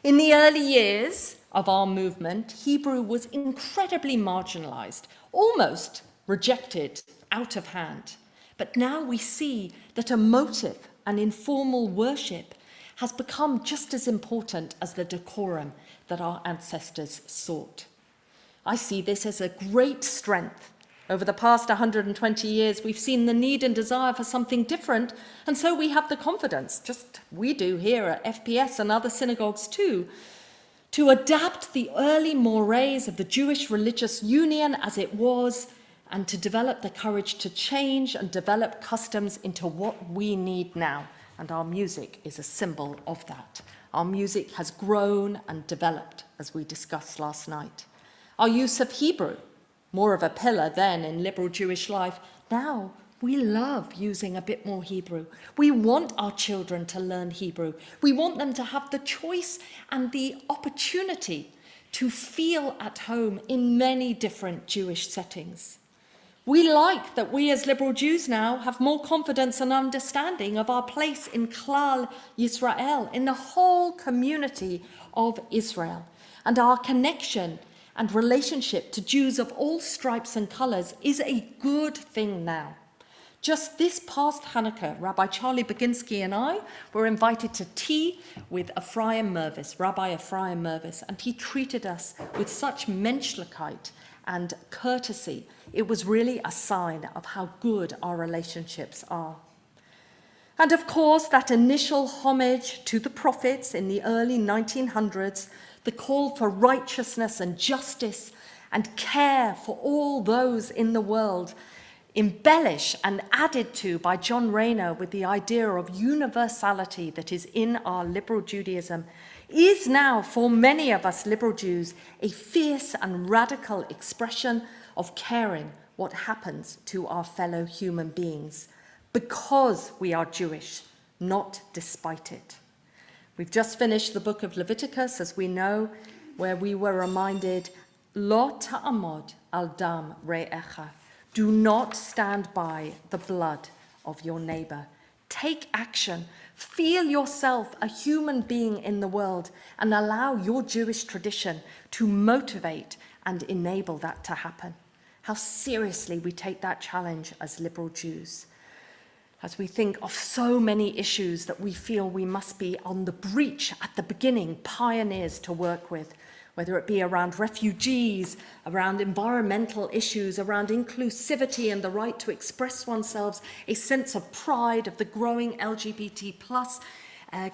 In the early years of our movement, Hebrew was incredibly marginalized, almost rejected, out of hand. But now we see that emotive and informal worship has become just as important as the decorum that our ancestors sought. I see this as a great strength. Over the past 120 years, we've seen the need and desire for something different, and so we have the confidence, just we do here at FPS and other synagogues too, to adapt the early mores of the Jewish religious union as it was, and to develop the courage to change and develop customs into what we need now. And our music is a symbol of that. Our music has grown and developed, as we discussed last night. Our use of Hebrew, more of a pillar then in liberal Jewish life, now we love using a bit more Hebrew. We want our children to learn Hebrew. We want them to have the choice and the opportunity to feel at home in many different Jewish settings. We like that we as liberal Jews now have more confidence and understanding of our place in Klal Yisrael, in the whole community of Israel, and our connection and relationship to Jews of all stripes and colours is a good thing now. Just this past Hanukkah, Rabbi Charlie Baginski and I were invited to tea with Ephraim Mervis, Rabbi Ephraim Mervis, and he treated us with such menschlichkeit and courtesy. It was really a sign of how good our relationships are. And of course, that initial homage to the prophets in the early 1900s, the call for righteousness and justice and care for all those in the world, embellished and added to by John Rayner with the idea of universality that is in our liberal Judaism, is now for many of us liberal Jews a fierce and radical expression of caring what happens to our fellow human beings, because we are Jewish, not despite it. We've just finished the book of Leviticus, as we know, where we were reminded, Lo ta'amod al dam re'echa. Do not stand by the blood of your neighbor. Take action. Feel yourself a human being in the world and allow your Jewish tradition to motivate and enable that to happen. How seriously we take that challenge as liberal Jews. As we think of so many issues that we feel we must be on the breach at the beginning, pioneers to work with, whether it be around refugees, around environmental issues, around inclusivity and the right to express oneself, a sense of pride of the growing LGBT plus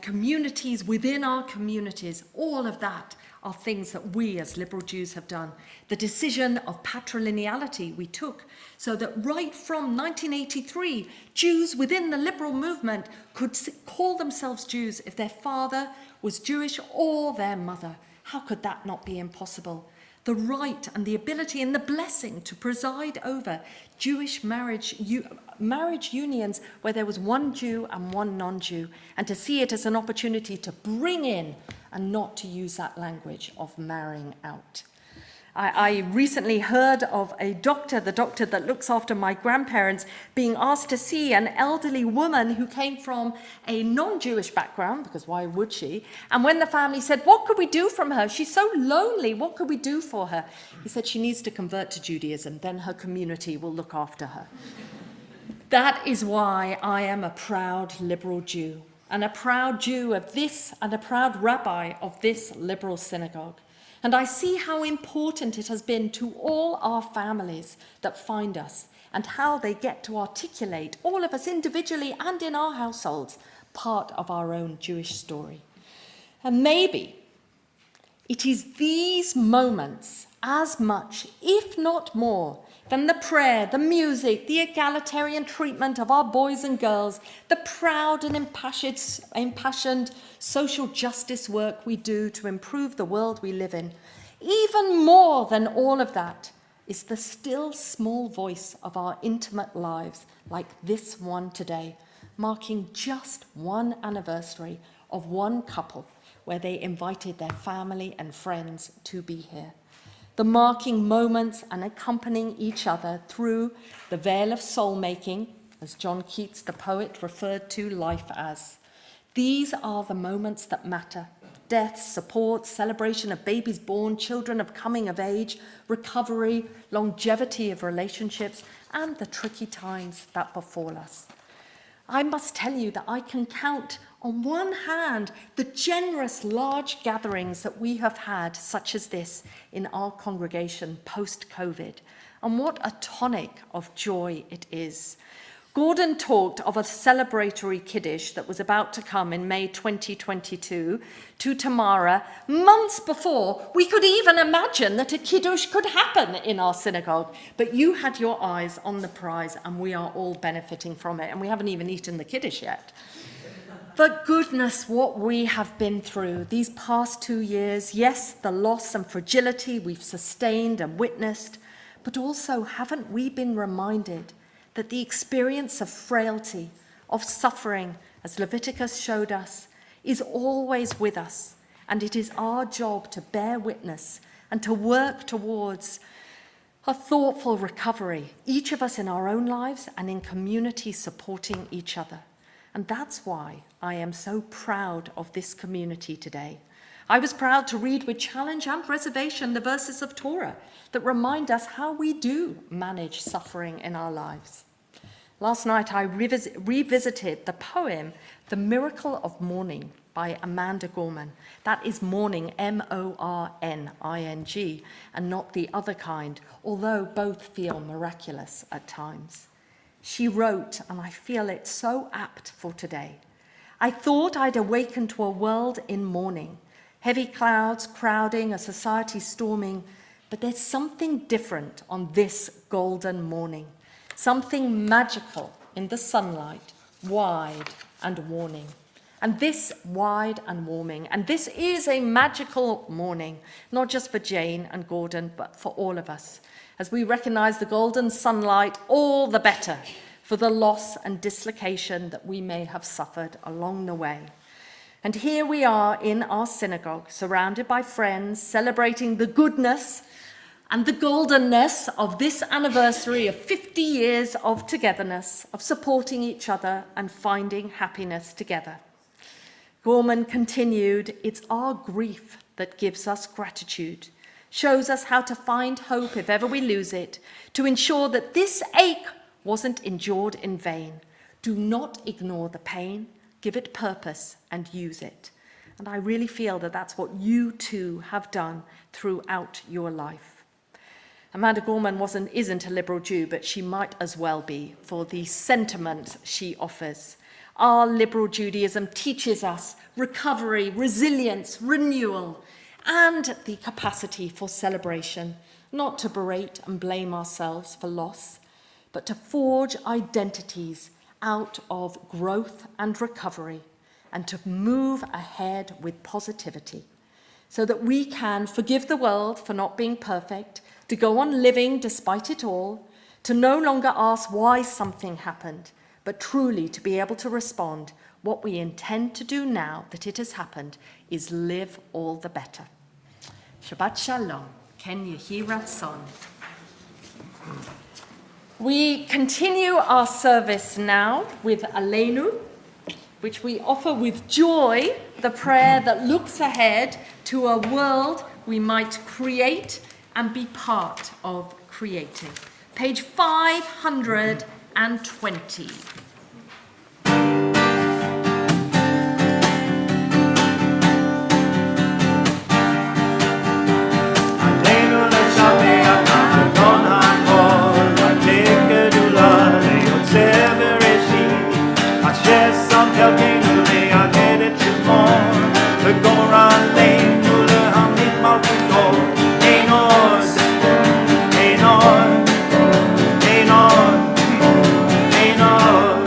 communities within our communities. All of that are things that we as liberal Jews have done. The decision of patrilineality we took so that right from 1983, Jews within the liberal movement could call themselves Jews if their father was Jewish or their mother. How could that not be impossible? The right and the ability and the blessing to preside over Jewish marriage unions where there was one Jew and one non-Jew, and to see it as an opportunity to bring in and not to use that language of marrying out. I recently heard of a doctor, the doctor that looks after my grandparents, being asked to see an elderly woman who came from a non-Jewish background, because why would she? And when the family said, what could we do from her? She's so lonely, what could we do for her? He said, she needs to convert to Judaism, then her community will look after her. That is why I am a proud liberal Jew, and a proud Jew of this, and a proud rabbi of this liberal synagogue. And I see how important it has been to all our families that find us, and how they get to articulate, all of us individually and in our households, part of our own Jewish story. And maybe it is these moments as much, if not more, than the prayer, the music, the egalitarian treatment of our boys and girls, the proud and impassioned social justice work we do to improve the world we live in. Even more than all of that is the still small voice of our intimate lives, like this one today, marking just one anniversary of one couple where they invited their family and friends to be here. The marking moments and accompanying each other through the veil of soul-making, as John Keats, the poet, referred to life as. These are the moments that matter. Death, support, celebration of babies born, children of coming of age, recovery, longevity of relationships, and the tricky times that befall us. I must tell you that I can count on one hand the generous large gatherings that we have had, such as this, in our congregation post-COVID, and what a tonic of joy it is. Gordon talked of a celebratory Kiddush that was about to come in May 2022 to Tamara months before we could even imagine that a Kiddush could happen in our synagogue. But you had your eyes on the prize, and we are all benefiting from it, and we haven't even eaten the Kiddush yet. But goodness, what we have been through these past 2 years. Yes, the loss and fragility we've sustained and witnessed, but also haven't we been reminded that the experience of frailty, of suffering, as Leviticus showed us, is always with us, and it is our job to bear witness and to work towards a thoughtful recovery, each of us in our own lives and in community supporting each other. And that's why I am so proud of this community today. I was proud to read with challenge and reservation the verses of Torah that remind us how we do manage suffering in our lives. Last night I revisited the poem The Miracle of Mourning by Amanda Gorman. That is mourning, M-O-R-N-I-N-G, and not the other kind, although both feel miraculous at times. She wrote, and I feel it so apt for today, I thought I'd awaken to a world in mourning, heavy clouds crowding, a society storming, but there's something different on this golden morning, something magical in the sunlight, wide and warming. And this wide and warming, and this is a magical morning, not just for Jane and Gordon, but for all of us, as we recognize the golden sunlight all the better for the loss and dislocation that we may have suffered along the way. And here we are in our synagogue, surrounded by friends, celebrating the goodness and the goldenness of this anniversary of 50 years of togetherness, of supporting each other and finding happiness together. Gorman continued, it's our grief that gives us gratitude, shows us how to find hope if ever we lose it, to ensure that this ache wasn't endured in vain. Do not ignore the pain, give it purpose and use it. And I really feel that that's what you too have done throughout your life. Amanda Gorman isn't a liberal Jew, but she might as well be for the sentiment she offers. Our liberal Judaism teaches us recovery, resilience, renewal, and the capacity for celebration, not to berate and blame ourselves for loss, but to forge identities out of growth and recovery, and to move ahead with positivity, so that we can forgive the world for not being perfect, to go on living despite it all, to no longer ask why something happened, but truly to be able to respond, what we intend to do now that it has happened is live all the better. Shabbat Shalom, Ken Yehi Ratzon. We continue our service now with Aleinu, which we offer with joy, the prayer that looks ahead to a world we might create and be part of creating. Page 520. Ain't no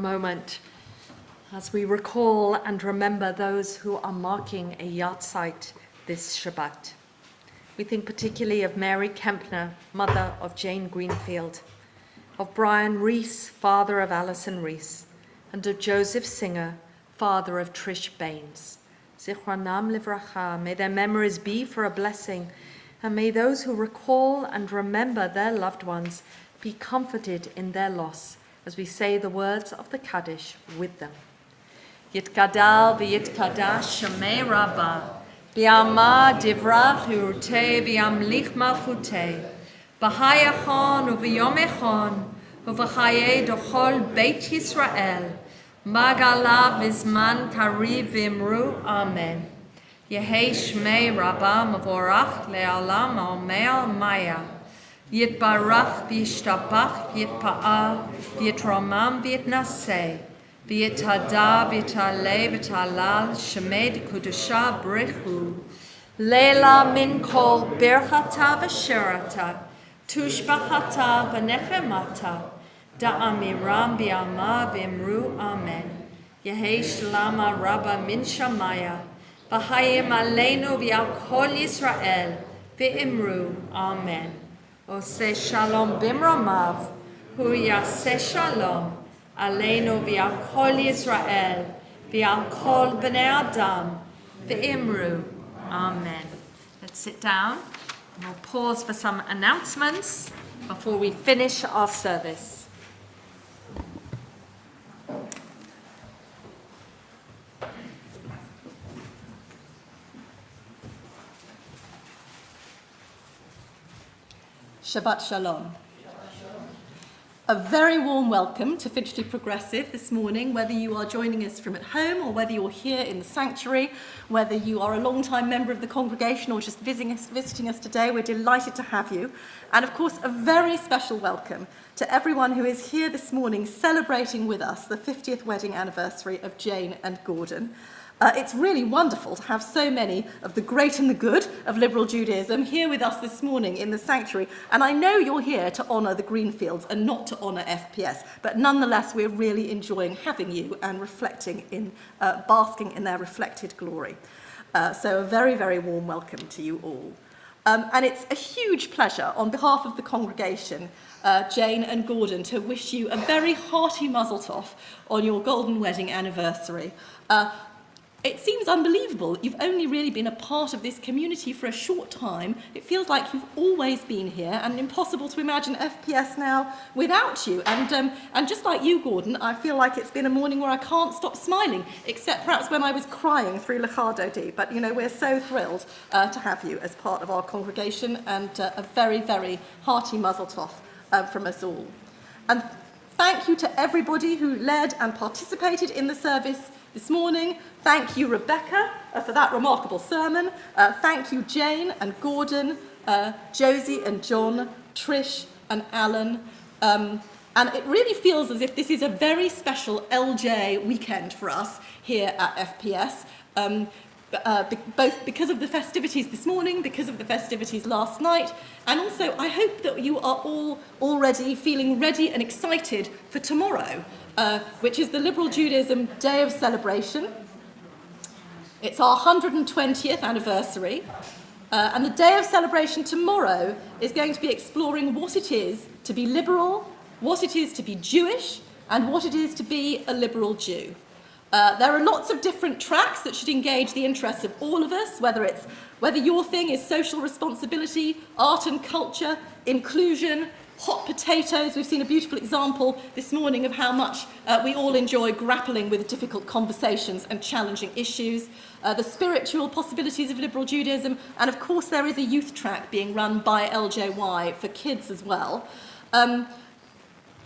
moment as we recall and remember those who are marking a yahrzeit this Shabbat. We think particularly of Mary Kempner, mother of Jane Greenfield, of Brian Rees, father of Alison Rees, and of Joseph Singer, father of Trish Baines. Zichronam livracha, may their memories be for a blessing, and may those who recall and remember their loved ones be comforted in their loss as we say the words of the Kaddish with them. Yitgadal v'yitkadash shemei rabbah, bi'ama divrach urte v'yamlich malchute, b'hayachon u'v'yom echon, u'v'chaye dochol Beit Yisrael, magala v'zman kariv v'imru, amen. Yehei shmei rabbah mavorach le'alam al maya, yitbarach v'yishtabach v'yitpa'ah v'yitromam v'yitnaseh, v'yitada v'yitaleh v'yitalal shemed kudusha brichu, leila min kol birchata v'shirata, tushbachata v'nechemata, da'amiram bi'ama v'imru, amen. Yehei shlama rabba min shamaya, v'hayim aleinu v'yal kol Yisrael, v'imru, amen. Oseh shalom bimramav, hu yaseh shalom, aleinu v'yal kol Yisrael, v'yal kol b'nei Adam, v'imru, amen. Let's sit down and we'll pause for some announcements before we finish our service. Shabbat Shalom. A very warm welcome to Finchley Progressive this morning, whether you are joining us from at home or whether you're here in the sanctuary, whether you are a long-time member of the congregation or just visiting us today, we're delighted to have you. And of course, a very special welcome to everyone who is here this morning celebrating with us the 50th wedding anniversary of Jane and Gordon. It's really wonderful to have so many of the great and the good of liberal Judaism here with us this morning in the sanctuary. And I know you're here to honour the Greenfields and not to honour FPS, but nonetheless, we're really enjoying having you and reflecting in, basking in their reflected glory. So a very, very warm welcome to you all. And it's a huge pleasure on behalf of the congregation, Jane and Gordon, to wish you a very hearty mazel tov on your golden wedding anniversary. It seems unbelievable. You've only really been a part of this community for a short time. It feels like you've always been here and impossible to imagine FPS now without you. And just like you, Gordon, I feel like it's been a morning where I can't stop smiling, except perhaps when I was crying through Lechado Di. But, you know, we're so thrilled to have you as part of our congregation, and a very, very hearty mazel tov from us all. And thank you to everybody who led and participated in the service this morning. Thank you, Rebecca, for that remarkable sermon. Thank you, Jane and Gordon, Josie and John, Trish and Alan. And it really feels as if this is a very special LJ weekend for us here at FPS. Both because of the festivities this morning, because of the festivities last night, and also I hope that you are all already feeling ready and excited for tomorrow, which is the Liberal Judaism Day of Celebration. It's our 120th anniversary, and the Day of Celebration tomorrow is going to be exploring what it is to be liberal, what it is to be Jewish, and what it is to be a liberal Jew. There are lots of different tracks that should engage the interests of all of us, whether your thing is social responsibility, art and culture, inclusion, hot potatoes. We've seen a beautiful example this morning of how much we all enjoy grappling with difficult conversations and challenging issues, the spiritual possibilities of liberal Judaism, and of course there is a youth track being run by LJY for kids as well.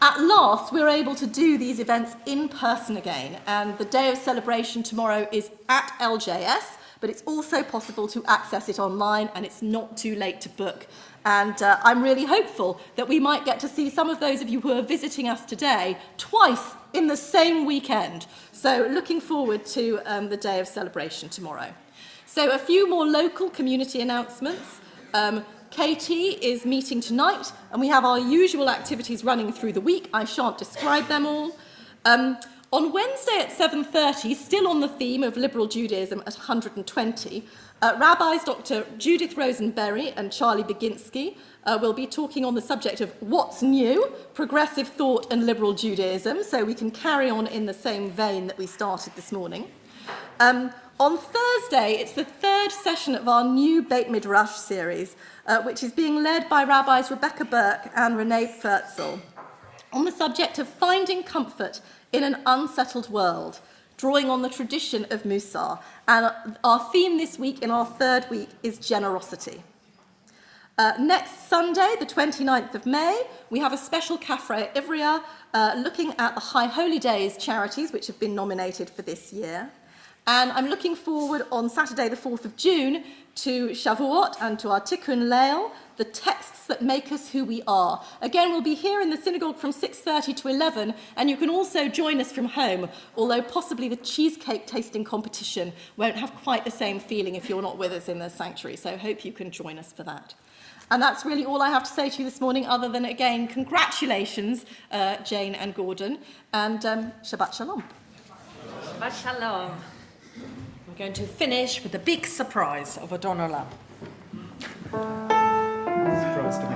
At last, we're able to do these events in person again, and the Day of Celebration tomorrow is at LJS, but it's also possible to access it online, and it's not too late to book. And I'm really hopeful that we might get to see some of those of you who are visiting us today twice in the same weekend. So looking forward to the Day of Celebration tomorrow. So a few more local community announcements. KT is meeting tonight, and we have our usual activities running through the week. I shan't describe them all. On Wednesday at 7:30, still on the theme of liberal Judaism at 120, Rabbis Dr. Judith Rosenberry and Charlie Baginski will be talking on the subject of what's new, progressive thought and liberal Judaism, so we can carry on in the same vein that we started this morning. On Thursday, it's the third session of our new Beit Midrash series, which is being led by Rabbis Rebecca Burke and Renee Furtzel, on the subject of finding comfort in an unsettled world, drawing on the tradition of Musar. And our theme this week, in our third week, is generosity. Next Sunday, the 29th of May, we have a special Kafre Ivria looking at the High Holy Days charities which have been nominated for this year. And I'm looking forward on Saturday, the 4th of June, to Shavuot and to our Tikkun Leil, the texts that make us who we are. Again, we'll be here in the synagogue from 6:30 to 11, and you can also join us from home, although possibly the cheesecake tasting competition won't have quite the same feeling if you're not with us in the sanctuary, so I hope you can join us for that. And that's really all I have to say to you this morning, other than, again, congratulations, Jane and Gordon, and Shabbat Shalom. Shabbat Shalom. We're going to finish with the big surprise of Adon Olam. Surprise to me.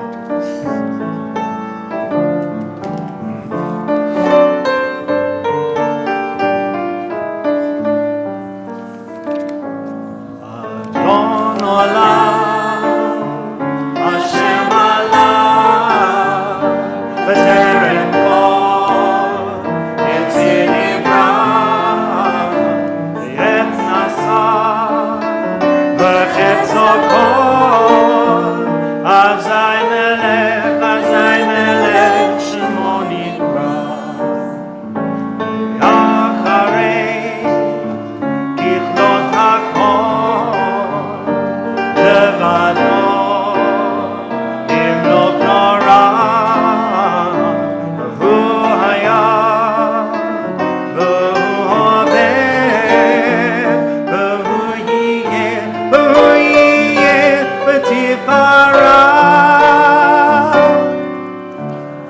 Adon Olam, Hashem Allah, B'terem kol, Yitzir Nivra, V'yet Nasa, V'chetzo kol, Azai Melech, Shemo Nikra, Yacharei, Kichlot HaKol, Levado, Imlok Nora, V'hu Haya, V'hu Hoved, V'hu Yiyeh, V'tifara.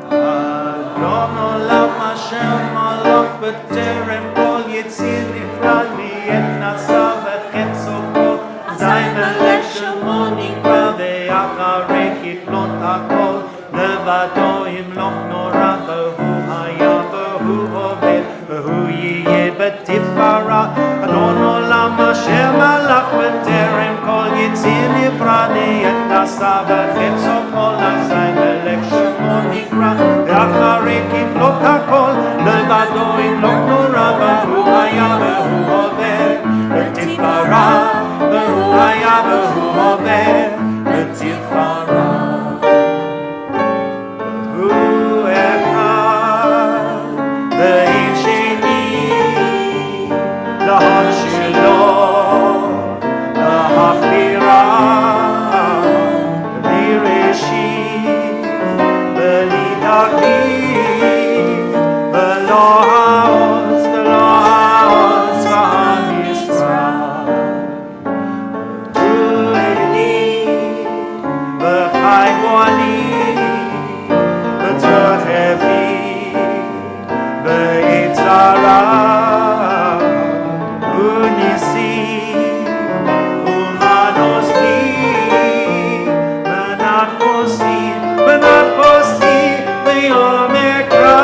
Adon Olam Hashem Malach B'terem Kol Yitzir Nifrad V'yet Nasa V'chetzo Kol Zay Melech Shemo Nikra Ve'acharei Kitlot HaKol Levado Imloch Nora V'hu Haya V'hu Hoved V'hu Yiyeh B'tifara Adon Olam Hashem Malach B'terem Kol Yitzir Nifrad V'yet Nasa V'chetzo Kol Zay Melech Shemo Nikra Ve'acharei Kitlot HaKol Levado Imloch Nora V'hu Haya V'hu Hoved B'tifara V'hu Haya V'hu Hoved B'tifara V'hu Echad V'ein Sheni L'har Shelo L'hachbira V'reshit V'li Dachit V'lo Ha'oz V'ha'am Yisrael V'eli V'chai Bo'ani V'tzechevi V'yitzara U'nisi U'manosti V'nat Kosi V'yom Ekra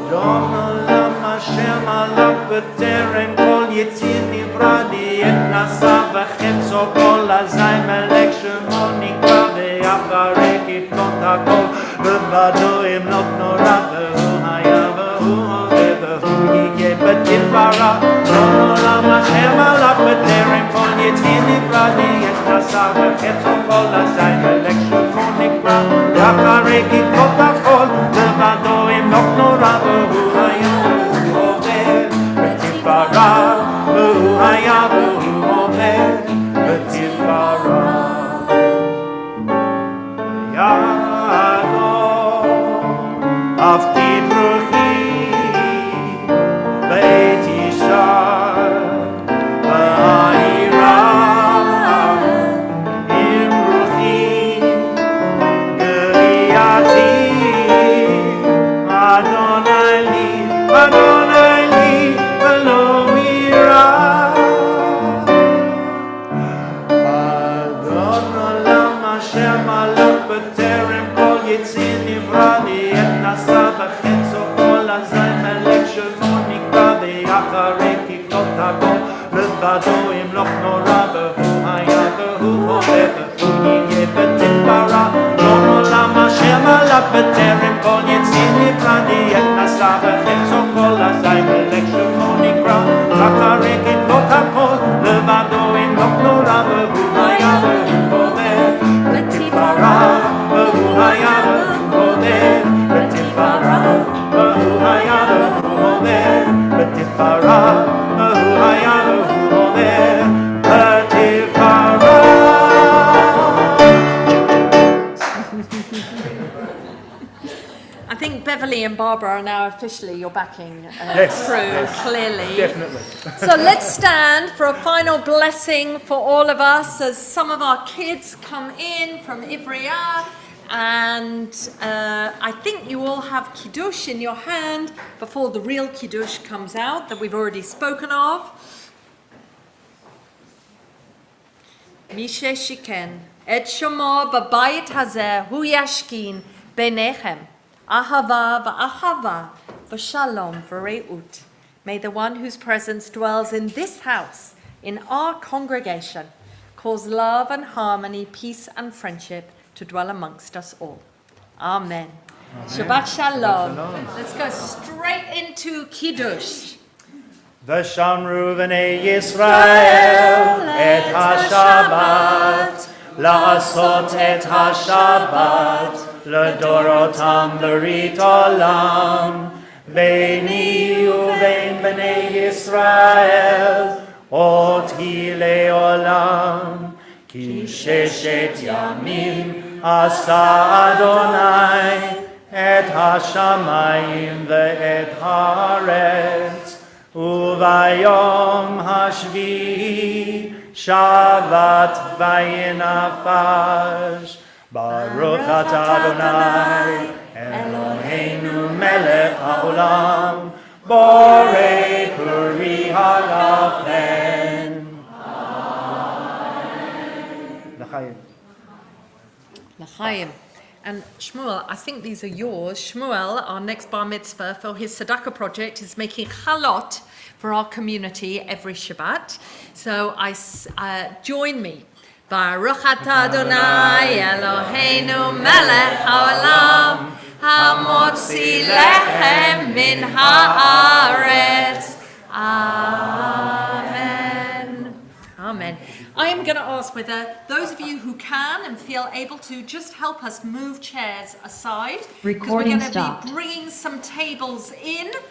Adon Olam Hashem Malach B'terem Kol Yitzir Nivra V'yet Nasa V'chetzo Kol Azai Melech Shemo Nikra Ve'acharei Kitlot HaKol Levado Imlok Nora V'hu Haya V'hu Hoved V'hu Yiyeh B'tifara Adon Olam Hashem Malach B'terem Kol Yitzir Nivra V'yet Nasa V'chetzo Kol Azai Melech Shemo Nikra Ve'acharei Kitlot HaKol Levado Imlok Nora V'hu Haya V'hu Hoved B'tifara V'hu Haya V'hu Hoved B'tifara Ya'adon Avti Bruchi Beit Isha V'ha'ira Im Bruchi Geriyati לבדו ימלוך נורא והוא היה והוא הולך והוא יהיה בתפארה לא נולם אשר מלך בטרם כל יציר נברא דיית נשא וחצו כל הזי מלך שמו נקרא רק הרגל לא תפול לבדו ימלוך נורא והוא היה והוא הולך בתפארה והוא היה והוא הולך בתפארה והוא היה והוא הולך בתפארה והוא היה והוא הולך בתפארה. I think Beverly and Barbara are now officially your backing Yes, crew, yes. clearly. Definitely. So let's stand for a final blessing for all of us as some of our kids come in from Ivrea. And I think you all have Kiddush in your hand before the real Kiddush comes out that we've already spoken of. Mishe Shiken, Et Shomo Babayit Hazeh Hu Yashkin Benechem, Ahava V'Achava V'Shalom V'Reut. May the one whose presence dwells in this house, in our congregation, cause love and harmony, peace and friendship to dwell amongst us all. Amen. Shabbat Shalom. Let's go straight into Kiddush. ושמרו בני ישראל את השבת, לעשות את השבת לדורותם ברית עולם, ביני ובין בני ישראל עוד היא לעולם, כי ששת ימים עשה אדוני את השמיים ואת הארץ, וביום השביעי שבת וינפש. ברוך אתה אדוני אלוהינו מלך העולם, בורא פרי הגפן. לחיים. L'chaim. And Shmuel, I think these are yours. Shmuel, our next bar mitzvah for his tzedakah project, is making chalot for our community every Shabbat. So join me. Baruch atah Adonai Eloheinu melech haolam hamotzi lechem min haaretz. Amen. Amen. I am going to ask whether those of you who can and feel able to just help us move chairs aside. Because we're Recording going to stopped. be bringing some tables in